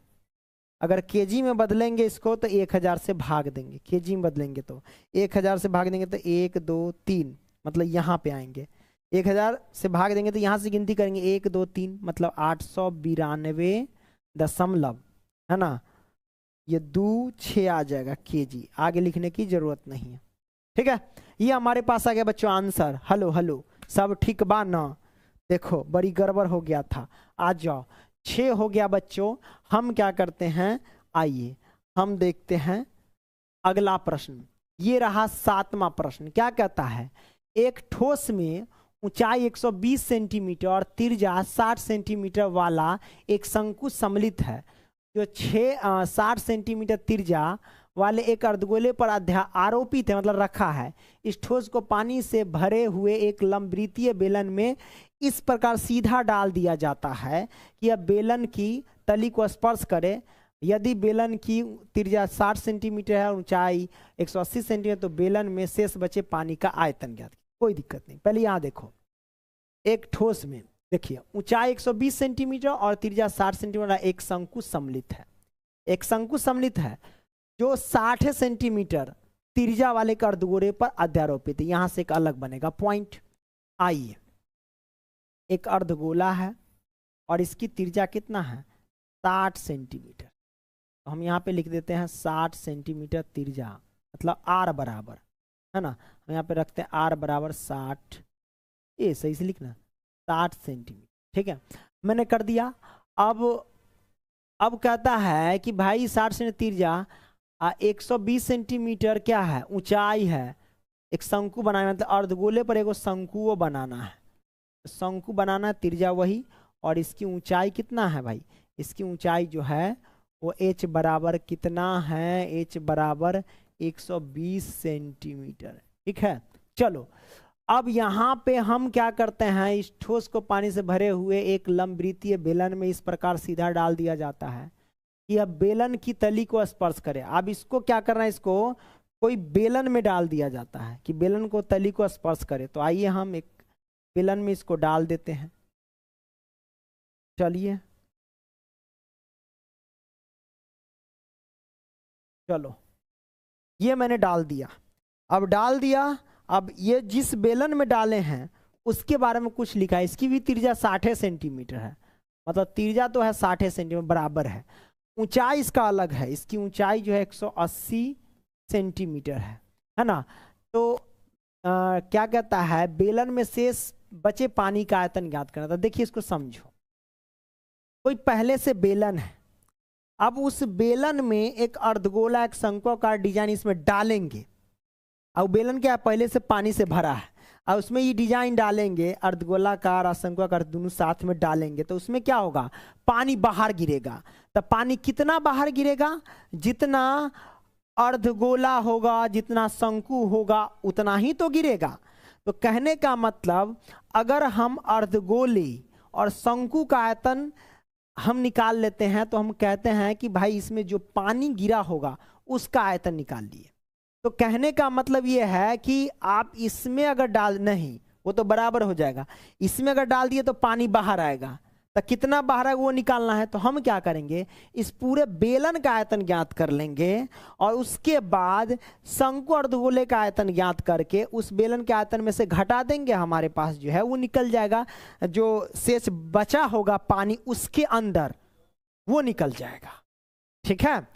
अगर केजी में बदलेंगे इसको तो 1000 से भाग देंगे, केजी में बदलेंगे तो 1000 से भाग देंगे तो 1 2 3 मतलब यहाँ पे आएंगे। 1000 से भाग देंगे तो यहाँ से गिनती करेंगे 1 2 3 मतलब 892 दशमलव, है ना। ये 2 6 आ जाएगा केजी, आगे लिखने की जरूरत नहीं है, ठीक है। ये हमारे पास आ गया बच्चों आंसर। हेलो हेलो सब ठीक बा ना, देखो बड़ी गड़बड़ हो गया था। आ जाओ 6 हो गया बच्चों। हम क्या करते हैं, आइए हम देखते हैं अगला प्रश्न। ये रहा 7वां प्रश्न। क्या कहता है, एक ठोस में ऊंचाई 120 सेंटीमीटर और त्रिज्या 60 सेंटीमीटर वाला एक शंकु सम्मिलित है, जो 60 सेंटीमीटर त्रिज्या वाले एक अर्धगोले पर आरोपित है, मतलब रखा है। इस ठोस को पानी से भरे हुए एक लंबवृत्तीय बेलन में इस प्रकार सीधा डाल दिया जाता है कि यह बेलन की तली को स्पर्श करे। यदि बेलन की त्रिज्या 60 सेंटीमीटर है और ऊंचाई 180 सेंटीमीटर, तो बेलन में शेष बचे पानी का आयतन ज्ञात। कोई दिक्कत नहीं। पहले यहाँ देखो, एक ठोस में देखिए ऊंचाई 120 सेंटीमीटर और त्रिज्या 60 सेंटीमीटर एक शंकु सम्मिलित है। एक शंकु सम्मिलित है जो 60 सेंटीमीटर त्रिज्या वाले अर्धगोले पर अध्यारोपित है। यहां से एक अलग बनेगा पॉइंट। आइए, एक अर्धगोला है और इसकी त्रिज्या कितना है 60 सेंटीमीटर। तो हम यहाँ पे लिख देते हैं 60 सेंटीमीटर त्रिज्या, मतलब आर बराबर, है ना। हम यहाँ पे रखते हैं आर बराबर 60, ये सही से लिखना 60 सेंटीमीटर, ठीक है। मैंने कर दिया। अब कहता है कि भाई 60 सेंटीमीटर त्रिज्या 120 सेंटीमीटर क्या है ऊंचाई है, एक शंकु बनाना, मतलब अर्धगोले पर एक शंकु बनाना है। शंकु बनाना है, त्रिज्या वही और इसकी ऊंचाई कितना है भाई, इसकी ऊंचाई जो है वो h बराबर कितना है, h बराबर 120 सेंटीमीटर। ठीक है, चलो अब यहाँ पे हम क्या करते हैं, इस ठोस को पानी से भरे हुए एक लंबवृत्तीय बेलन में इस प्रकार सीधा डाल दिया जाता है कि अब बेलन की तली को स्पर्श करे। अब इसको क्या करना है, इसको कोई बेलन में डाल दिया जाता है कि बेलन को तली को स्पर्श करे। तो आइए हम एक बेलन में इसको डाल देते हैं। चलिए चलो ये मैंने डाल दिया। अब डाल दिया, अब ये जिस बेलन में डाले हैं उसके बारे में कुछ लिखा है। इसकी भी त्रिज्या 60 सेंटीमीटर है, मतलब त्रिज्या तो है 60 सेंटीमीटर बराबर है। ऊंचाई इसका अलग है, इसकी ऊंचाई जो है 180 सेंटीमीटर है ना। तो क्या कहता है, बेलन में शेष बचे पानी का आयतन ज्ञात करना था। देखिए इसको समझो, कोई पहले से बेलन है, अब उस बेलन में एक अर्धगोला एक शंक्वाकार डिजाइन इसमें डालेंगे। अब बेलन क्या पहले से पानी से भरा है, और उसमें ये डिजाइन डालेंगे अर्धगोलाकार और शंक्वाकार दोनों साथ में डालेंगे, तो उसमें क्या होगा, पानी बाहर गिरेगा। तो पानी कितना बाहर गिरेगा, जितना अर्धगोला होगा जितना शंकु होगा उतना ही तो गिरेगा। तो कहने का मतलब अगर हम अर्धगोले और शंकु का आयतन हम निकाल लेते हैं तो हम कहते हैं कि भाई इसमें जो पानी गिरा होगा उसका आयतन निकाल लिए। तो कहने का मतलब ये है कि आप इसमें अगर डाल, नहीं वो तो बराबर हो जाएगा, इसमें अगर डाल दिए तो पानी बाहर आएगा। तो कितना बाहर है वो निकालना है। तो हम क्या करेंगे, इस पूरे बेलन का आयतन ज्ञात कर लेंगे और उसके बाद शंकु अर्धगोले का आयतन ज्ञात करके उस बेलन के आयतन में से घटा देंगे, हमारे पास जो है वो निकल जाएगा। जो शेष बचा होगा पानी उसके अंदर वो निकल जाएगा। ठीक है,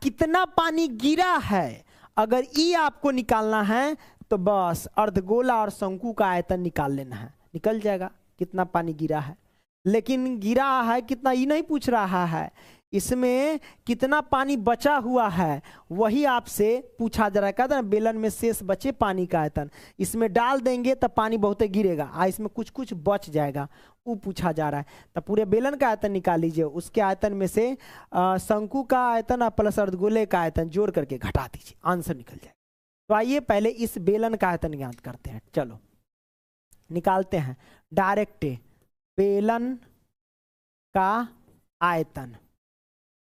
कितना पानी गिरा है, अगर ई आपको निकालना है तो बस अर्धगोला और शंकु का आयतन निकाल लेना है, निकल जाएगा कितना पानी गिरा है। लेकिन गिरा है कितना ये नहीं पूछ रहा है, इसमें कितना पानी बचा हुआ है वही आपसे पूछा जा रहा है। कहते हैं बेलन में शेष बचे पानी का आयतन, इसमें डाल देंगे तो पानी बहुत गिरेगा, इसमें कुछ कुछ बच जाएगा, वो पूछा जा रहा है। तो पूरे बेलन का आयतन निकाल लीजिए, उसके आयतन में से शंकु का आयतन और प्लस अर्धगोले का आयतन जोड़ करके घटा दीजिए, आंसर निकल जाएगा। तो आइए पहले इस बेलन का आयतन ज्ञात करते हैं। चलो निकालते हैं डायरेक्ट। बेलन का आयतन,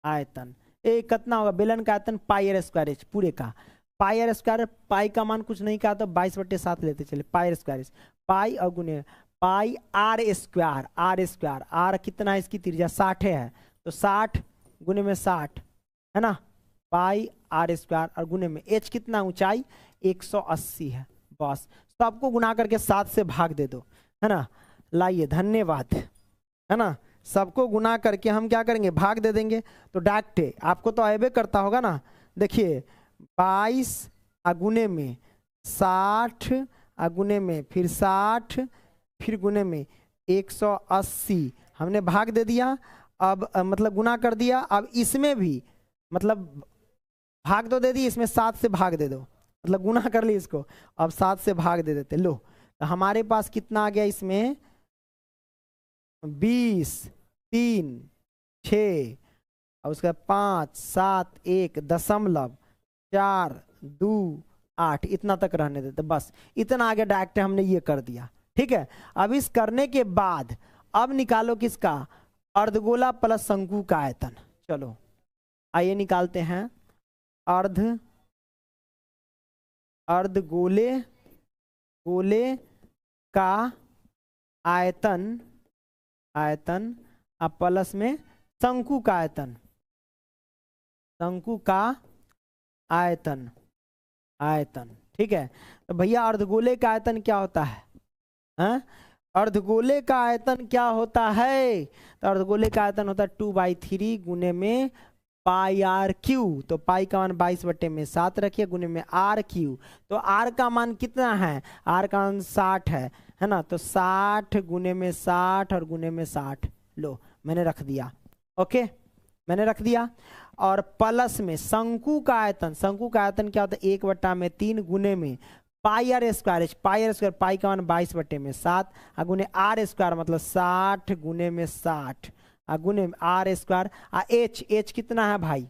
आयतन ए कितना होगा, बेलन का आयतन पाई आर स्क्वायर एच पूरे का, पाई आर स्क्वायर, पाई का मान कुछ नहीं कहा तो 22/7 लेते चले, पाई आर स्क्वायर पाई और गुने pi r square, r square r कितना है, इसकी त्रिज्या 60 है तो 60 गुने में 60 है ना, पाई आर स्क्वायर और गुने में एच कितना ऊंचाई 180 है। बस सबको गुना करके 7 से भाग दे दो, है ना। लाइए धन्यवाद, है ना। सबको गुना करके हम क्या करेंगे, भाग दे देंगे। तो डायरेक्ट आपको तो आएबे करता होगा ना। देखिए 22 गुने में 60 गुने में फिर 60 फिर गुने में 180 हमने भाग दे दिया। अब मतलब गुना कर दिया। अब इसमें भी मतलब भाग तो दे दी, इसमें 7 से भाग दे दो, मतलब गुना कर ली इसको। अब 7 से भाग दे देते। लो तो हमारे पास कितना आ गया, इसमें 20 3 6 और उसका 5 7 1.428 इतना तक रहने देते। बस इतना आगे डायरेक्ट हमने ये कर दिया। ठीक है, अब इस करने के बाद अब निकालो किसका, अर्धगोला प्लस शंकु का आयतन। चलो आइए निकालते हैं अर्धगोले का आयतन, आयतन अब प्लस में शंकु का आयतन, शंकु का आयतन, आयतन। ठीक है, तो भैया अर्धगोले का आयतन क्या होता है, हाँ? अर्धगोले का आयतन क्या होता है, तो अर्धगोले का आयतन होता है 2/3 गुने में पाई आर क्यू। तो पाई का मान 22/7 रखिए गुने में आर क्यू। तो आर का मान कितना है, आर का मान 60 है ना। तो 60 गुने में 60 और गुने में 60। लो मैंने रख दिया, ओके मैंने रख दिया। और प्लस में शंकु का आयतन, शंकु का आयतन क्या होता है 1/3 गुने में pi r square, pi r square, pi का मान 22/7 गुने आर स्क्वायर मतलब 60 गुने में 60 गुने आर स्क्वायर। एच, एच कितना है भाई, है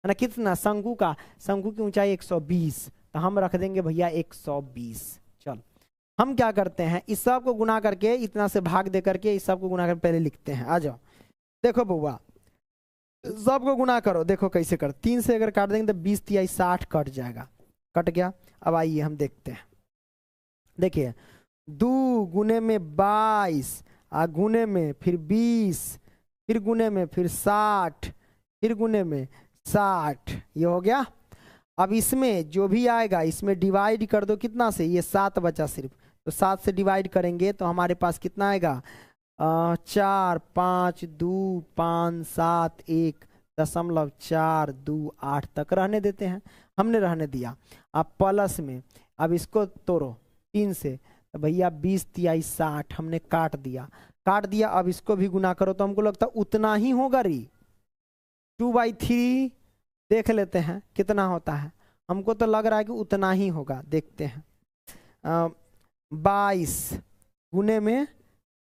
ना, कितना शंकु का, शंकु की ऊंचाई 120, तो हम रख देंगे भैया 120। चल हम क्या करते हैं, इस सब को गुना करके इतना से भाग दे करके इस सब को गुना कर पहले लिखते हैं। आ जाओ देखो बउआ, सबको गुना करो, देखो कैसे कर, 3 से अगर काट देंगे तो 20 तिहाई 60 कट जाएगा, कट गया। अब आइए हम देखते हैं, देखिए 2 गुने में 22 गुने में फिर 20 फिर गुने में फिर 60 फिर गुने में 60, ये हो गया। अब इसमें जो भी आएगा इसमें डिवाइड कर दो कितना से, ये 7 बचा सिर्फ, तो 7 से डिवाइड करेंगे तो हमारे पास कितना आएगा, 4 5 2 5 7 1.428 तक रहने देते हैं, हमने रहने दिया। अब प्लस में अब इसको तोड़ो 3 से, तो भैया 20 तिहाई 60 हमने काट दिया, काट दिया। अब इसको भी गुना करो तो हमको लगता है उतना ही होगा री, 2/3 देख लेते हैं कितना होता है, हमको तो लग रहा है कि उतना ही होगा, देखते हैं। 22 गुने में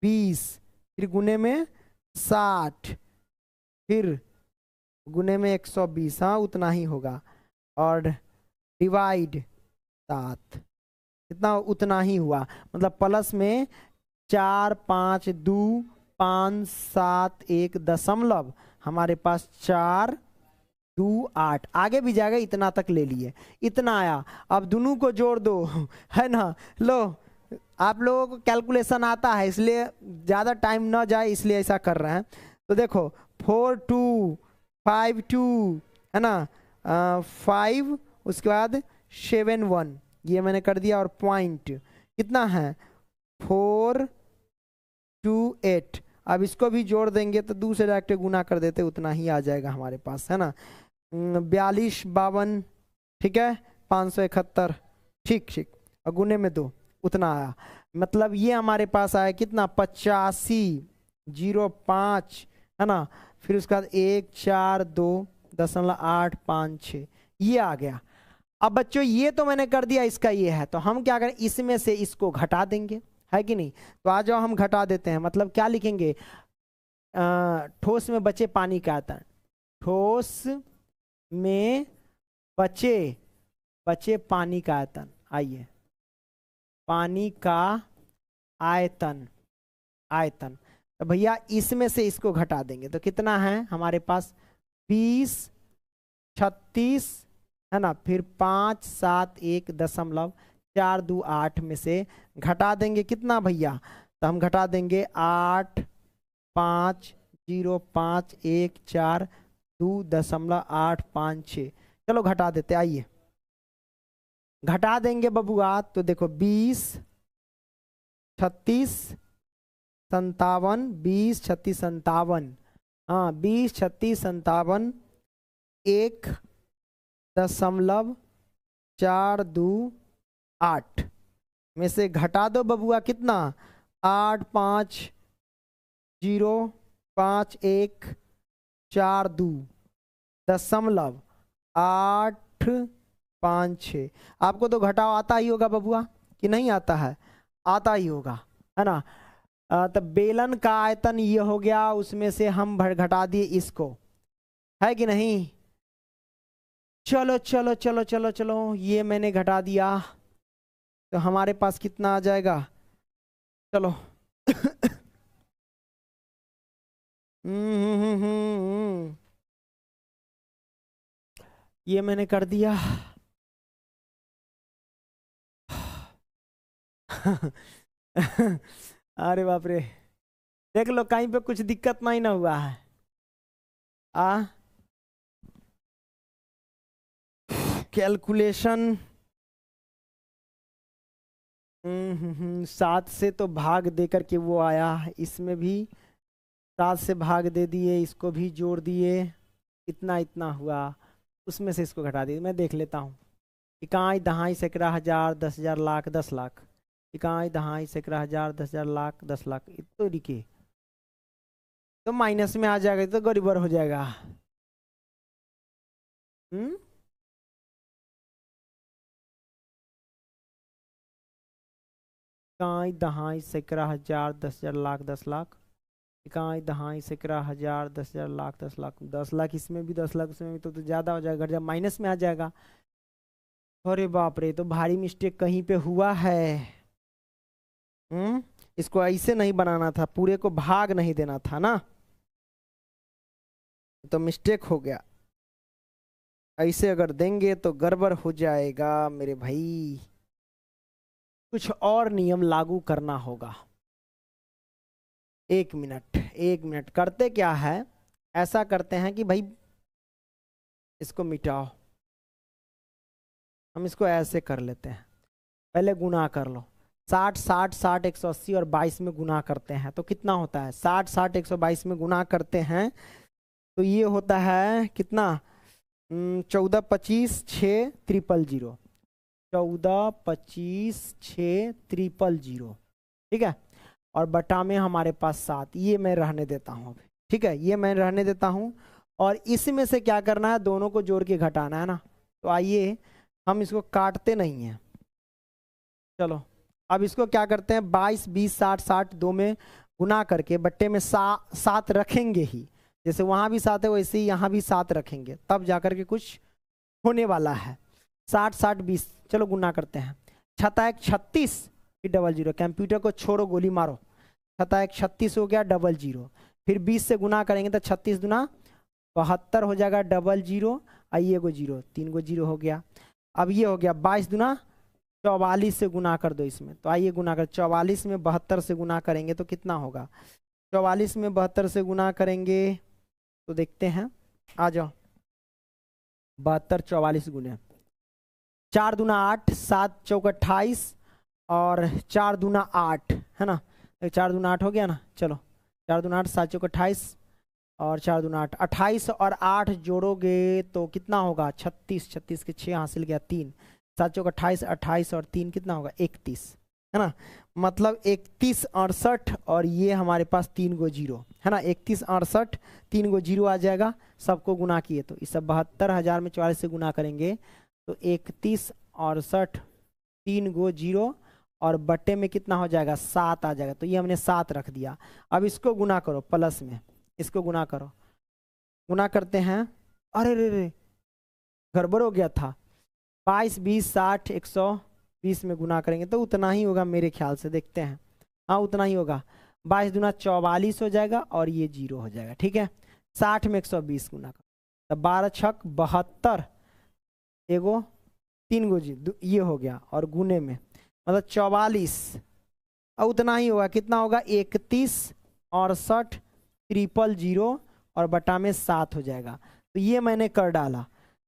20 फिर गुने में 60 फिर गुने में 120, हाँ उतना ही होगा, और डिवाइड 7 कितना, उतना ही हुआ, मतलब प्लस में 4 5 2 5 7 1 हमारे पास 4 2 8, आगे भी जाएगा, इतना तक ले लिए, इतना आया। अब दोनों को जोड़ दो है ना, लो आप लोगों को कैलकुलेशन आता है इसलिए ज़्यादा टाइम ना जाए इसलिए ऐसा कर रहे हैं। तो देखो 4 2 5 2 है ना, 5 उसके बाद 7 1, ये मैंने कर दिया, और पॉइंट कितना है 4 2 8। अब इसको भी जोड़ देंगे तो दूसरे डायरेक्ट गुना कर देते, उतना ही आ जाएगा हमारे पास, है ना, 42 52, ठीक है, 571, ठीक ठीक, और गुने में 2 उतना आया, मतलब ये हमारे पास आया कितना 85.05, है ना, फिर उसके बाद 142.856 ये आ गया। अब बच्चों ये तो मैंने कर दिया, इसका ये है, तो हम क्या करें, इसमें से इसको घटा देंगे, है कि नहीं, तो आ जाओ हम घटा देते हैं। मतलब क्या लिखेंगे, ठोस में बचे पानी का आयतन, ठोस में बचे पानी का आयतन, आइए पानी का आयतन, आयतन, तो भैया इसमें से इसको घटा देंगे तो कितना है हमारे पास 20 36, है ना, फिर 5 7 1.428 में से घटा देंगे कितना भैया, तो हम घटा देंगे 8 5 0 5 1 4 2.856, चलो घटा देते, आइए घटा देंगे बबुआ, तो देखो 20 36 57, 20 36 57, हाँ 20 36 57 1.428 में से घटा दो बबुआ कितना, 8 5 0 5 1 4 2.856। आपको तो घटाव आता ही होगा बबुआ कि नहीं आता है, आता ही होगा, है ना। तो बेलन का आयतन ये हो गया, उसमें से हम घटा दिए इसको, है कि नहीं। चलो चलो चलो चलो चलो ये मैंने घटा दिया, तो हमारे पास कितना आ जाएगा, चलो ये मैंने कर दिया अरे बाप रे, देख लो कहीं पे कुछ दिक्कत नहीं ना हुआ है, कैलकुलेशन 7 से तो भाग दे करके वो आया, इसमें भी 7 से भाग दे दिए, इसको भी जोड़ दिए, इतना इतना हुआ, उसमें से इसको घटा दिए। मैं देख लेता हूँ, इकाई दहाई सैकड़ा हजार 10,000 लाख 10 लाख, इकाई दहाई सैकड़ा हजार 10,000 लाख 10 लाख, तो लिखे तो माइनस में आ जाएगा, तो गड़बड़ हो जाएगा। इकाई दहाई सैकड़ा हजार 10,000 लाख 10 लाख। इकाई दहाई सैकड़ा हजार 10,000 लाख 10 लाख। 10 लाख इसमें भी 10 लाख उसमें भी, तो ज़्यादा हो जाएगा, जब माइनस में आ जाएगा। अरे बाप रे, तो भारी मिस्टेक कहीं पे हुआ है। इसको ऐसे नहीं बनाना था, पूरे को भाग नहीं देना था ना, तो मिस्टेक हो गया। ऐसे अगर देंगे तो गड़बड़ हो जाएगा मेरे भाई, कुछ और नियम लागू करना होगा। 1 मिनट 1 मिनट, करते क्या है, ऐसा करते हैं कि भाई इसको मिटाओ, हम इसको ऐसे कर लेते हैं। पहले गुना कर लो, 60 60 60 180 और 22 में गुना करते हैं तो कितना होता है, 60 60 122 में गुना करते हैं तो ये होता है कितना, 14 25 6 000, 14 25 6 000, ठीक है। और बटा में हमारे पास 7, ये मैं रहने देता हूँ अभी, ठीक है, ये मैं रहने देता हूँ। और इसमें से क्या करना है, दोनों को जोड़ के घटाना है ना। तो आइए हम इसको काटते नहीं हैं, चलो अब इसको क्या करते हैं, 22 20 60 60 दो में गुना करके बट्टे में 7 रखेंगे ही, जैसे वहां भी 7 है वैसे ही यहाँ भी 7 रखेंगे, तब जाकर के कुछ होने वाला है। 60 60 20, चलो गुना करते हैं। 6 36 फिर 00, कंप्यूटर को छोड़ो गोली मारो, 6 36 हो गया 00, फिर 20 से गुना करेंगे तो 36 दूना 72 हो जाएगा 00, आइए गो 0, 3 गो 0 हो गया। अब ये हो गया 22 दूना 44 से गुना कर दो इसमें, तो आइए गुना कर, 44 में 72 से गुना करेंगे तो कितना होगा, 44 में 72 से गुना करेंगे तो देखते हैं, आ जाओ 72 44 गुने 4 दूना 8, 7 चौक 28 और 4 दूना 8 है ना, 4 दूना 8 हो गया ना, चलो 4 दूना 8 7 चौक 28 और 4 दूना 8, 28 और 8 जोड़ोगे तो कितना होगा 36, 36 के 6 हासिल गया 3, 7 चौक 28, 28 और 3 कितना होगा 31, है ना, मतलब 31 68 और ये हमारे पास 3 गो 0 है ना, 31 68 3 गो 0 आ जाएगा, सबको गुना किए तो इस 72,000 में 44 से गुना करेंगे तो 31 68 3 गो 0 और बट्टे में कितना हो जाएगा 7 आ जाएगा, तो ये हमने 7 रख दिया। अब इसको गुना करो प्लस में, इसको गुना करो, गुना करते हैं, अरे रे रे गड़बड़ हो गया था, 22 20 60 120 में गुना करेंगे तो उतना ही होगा मेरे ख्याल से, देखते हैं, हाँ उतना ही होगा, 22 दूना 44 हो जाएगा और ये 0 हो जाएगा, ठीक है। 60 में 120 गुना कर, तो 12 छक 72, एगो 3 गो ये हो गया, और गुने में मतलब 44 और उतना ही होगा, कितना होगा 31 68 000 और बटा में 7 हो जाएगा, तो ये मैंने कर डाला,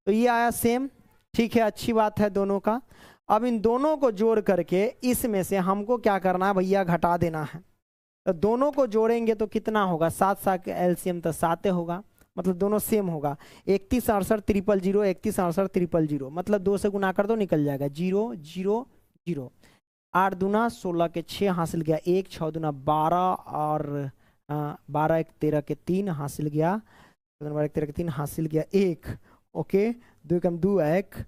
तो ये आया सेम, ठीक है, अच्छी बात है दोनों का। अब इन दोनों को जोड़ करके इसमें से हमको क्या करना है भैया, घटा देना है, तो दोनों को जोड़ेंगे तो कितना होगा, 7 7 का एलसीएम तो 7 होगा, मतलब दोनों सेम होगा, 31 68 000 31 68 000, मतलब 2 से गुना कर दो निकल जाएगा 0 0 0, 8 दूना 16 के 6 हासिल गया 1, 6 दूना 12 और 12 1 13 के 3 हासिल गया, 12 1 13 के 3 हासिल गया 1, ओके, 2 कम 2 1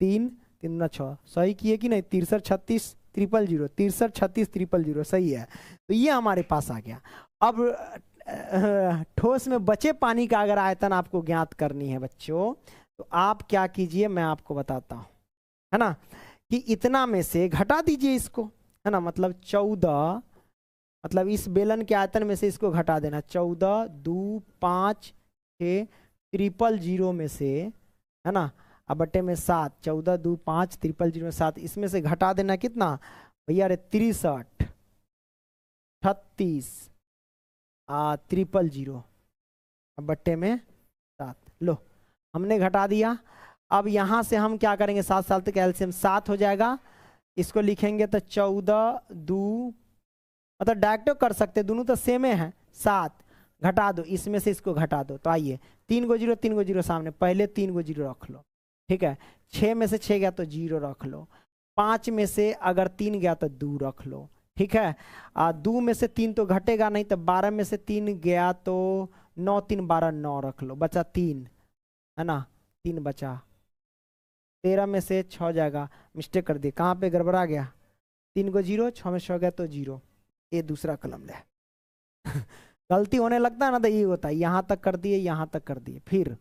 3 3 दूना 6, सही किए कि नहीं, 63 36 000 63 36 000 सही है, तो ये हमारे पास आ गया। अब ठोस में बचे पानी का अगर आयतन आपको ज्ञात करनी है बच्चों, तो आप क्या कीजिए मैं आपको बताता हूं, है ना, कि इतना में से घटा दीजिए इसको, है ना, मतलब 14, मतलब इस बेलन के आयतन में से इसको घटा देना, 14 2 5 6 000 में से, है ना, अब बट्टे में 7, 14 2 5 000 में 7, इसमें से घटा देना कितना भैया, अरे 63 36 000 अब बट्टे में 7, लो हमने घटा दिया। अब यहां से हम क्या करेंगे, 7 साल तक एलसीएम 7 हो जाएगा, इसको लिखेंगे तो 14 2, मतलब डायरेक्ट कर सकते, दोनों तो सेम है, 7 घटा दो, इसमें से इसको घटा दो, तो आइए 3 गो 0 3 गो 0 सामने, पहले 3 गो 0 रख लो, ठीक है, 6 में से 6 गया तो 0 रख लो, 5 में से अगर 3 गया तो 2 रख लो, ठीक है, 2 में से 3 तो घटेगा नहीं, तो 12 में से 3 गया तो 9 3 12 9 रख लो, बचा 3, है ना, 3 बचा, 13 में से 6 जाएगा, मिस्टेक कर दी, कहाँ पे गड़बड़ा गया, 3 को 0, 6 में 6 गया तो 0, ये दूसरा कलम ले। गलती होने लगता है ना तो ये होता है, यहाँ तक कर दिए, यहाँ तक कर दिए। फिर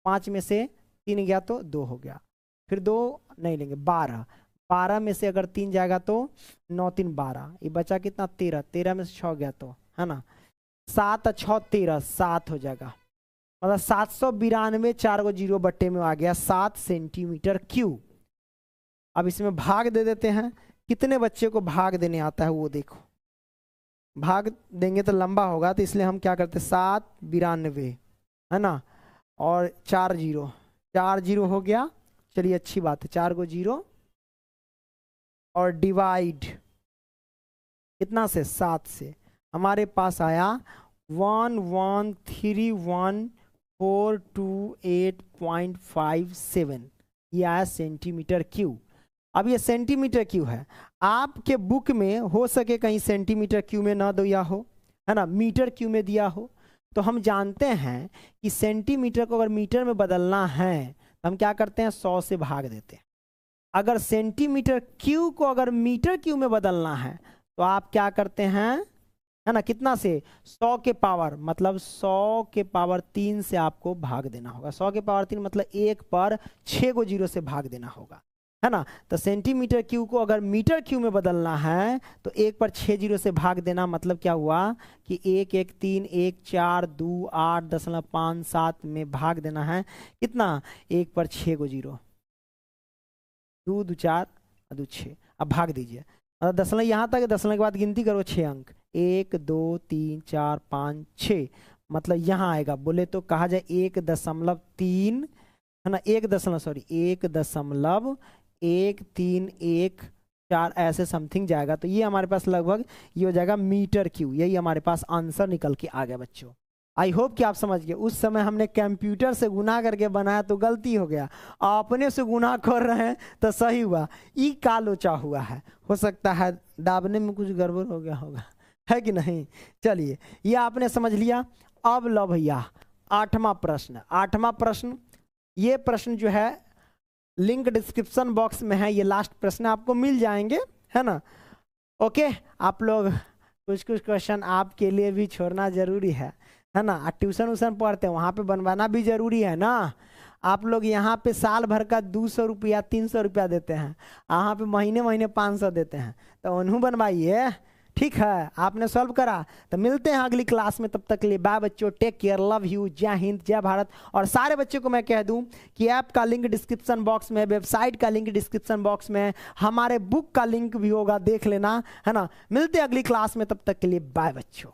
5 में से 3 गया तो 2 हो गया, फिर 2 नहीं लेंगे, 12, 12 में से अगर 3 जाएगा तो 9 3 12, ये बचा कितना 13, 13 में से 6 गया तो, है ना, 7 और 6 13, 7 हो जाएगा, मतलब 792, 4 को 0 बट्टे में आ गया 7 सेंटीमीटर क्यूब। अब इसमें भाग दे देते हैं, कितने बच्चे को भाग देने आता है वो देखो, भाग देंगे तो लंबा होगा, तो इसलिए हम क्या करते हैं 792, है ना, और 4 0, 4 0 हो गया, चलिए अच्छी बात है, 4 को 0 और डिवाइड कितना से 7 से, हमारे पास आया 113142.57, ये आया सेंटीमीटर क्यूब। अब ये सेंटीमीटर क्यूब है, आपके बुक में हो सके कहीं सेंटीमीटर क्यूब में ना दिया हो, है ना, मीटर क्यूब में दिया हो, तो हम जानते हैं कि सेंटीमीटर को अगर मीटर में बदलना है तो हम क्या करते हैं 100 से भाग देते हैं। अगर सेंटीमीटर क्यूब को अगर मीटर क्यूब में बदलना है तो आप क्या करते हैं, है ना, कितना से 100 के पावर, मतलब 100 के पावर 3 से आपको भाग देना होगा। 100 के पावर 3 मतलब 1 पर 6 को 0 से भाग देना होगा, है ना। तो सेंटीमीटर क्यूब को अगर मीटर क्यूब में बदलना है तो 1 पर 6 0 से भाग देना, मतलब क्या हुआ कि 1 1 3 1 4 2 8.57 में भाग देना है, कितना 1 पर 6 को 0, 2 2 4 2 6, अब भाग दीजिए, मतलब दशमलव यहाँ तक, दशमलव के बाद गिनती करो 6 अंक, 1 2 3 4 5 6, मतलब यहाँ आएगा, बोले तो कहा जाए 1.3, है ना, 1.1314 ऐसे समथिंग जाएगा। तो ये हमारे पास लगभग ये हो जाएगा मीटर क्यूब, यही हमारे पास आंसर निकल के आ गया बच्चों। आई होप कि आप समझ गए। उस समय हमने कंप्यूटर से गुना करके बनाया तो गलती हो गया, अपने से गुना कर रहे हैं तो सही हुआ। ई का लोचा हुआ है, हो सकता है दाबने में कुछ गड़बड़ हो गया होगा, है कि नहीं। चलिए ये आपने समझ लिया। अब लो भैया 8वां प्रश्न, 8वां प्रश्न, ये प्रश्न जो है लिंक डिस्क्रिप्शन बॉक्स में है, ये लास्ट प्रश्न आपको मिल जाएंगे, है ना। ओके, आप लोग कुछ कुछ क्वेश्चन आपके लिए भी छोड़ना जरूरी है ना। ट्यूशन व्यूशन पढ़ते हैं वहाँ पे बनवाना भी जरूरी है ना। आप लोग यहाँ पे साल भर का 200 रुपया 300 रुपया देते हैं, वहाँ पे महीने महीने 500 देते हैं, तो उन्हों बनवाइए, ठीक है। आपने सॉल्व करा तो मिलते हैं अगली क्लास में, तब तक के लिए बाय बच्चों, टेक केयर, लव यू, जय हिंद, जय भारत। और सारे बच्चों को मैं कह दूं कि ऐप का लिंक डिस्क्रिप्शन बॉक्स में, वेबसाइट का लिंक डिस्क्रिप्शन बॉक्स में, हमारे बुक का लिंक भी होगा, देख लेना, है ना। मिलते हैं अगली क्लास में, तब तक के लिए बाय बच्चों।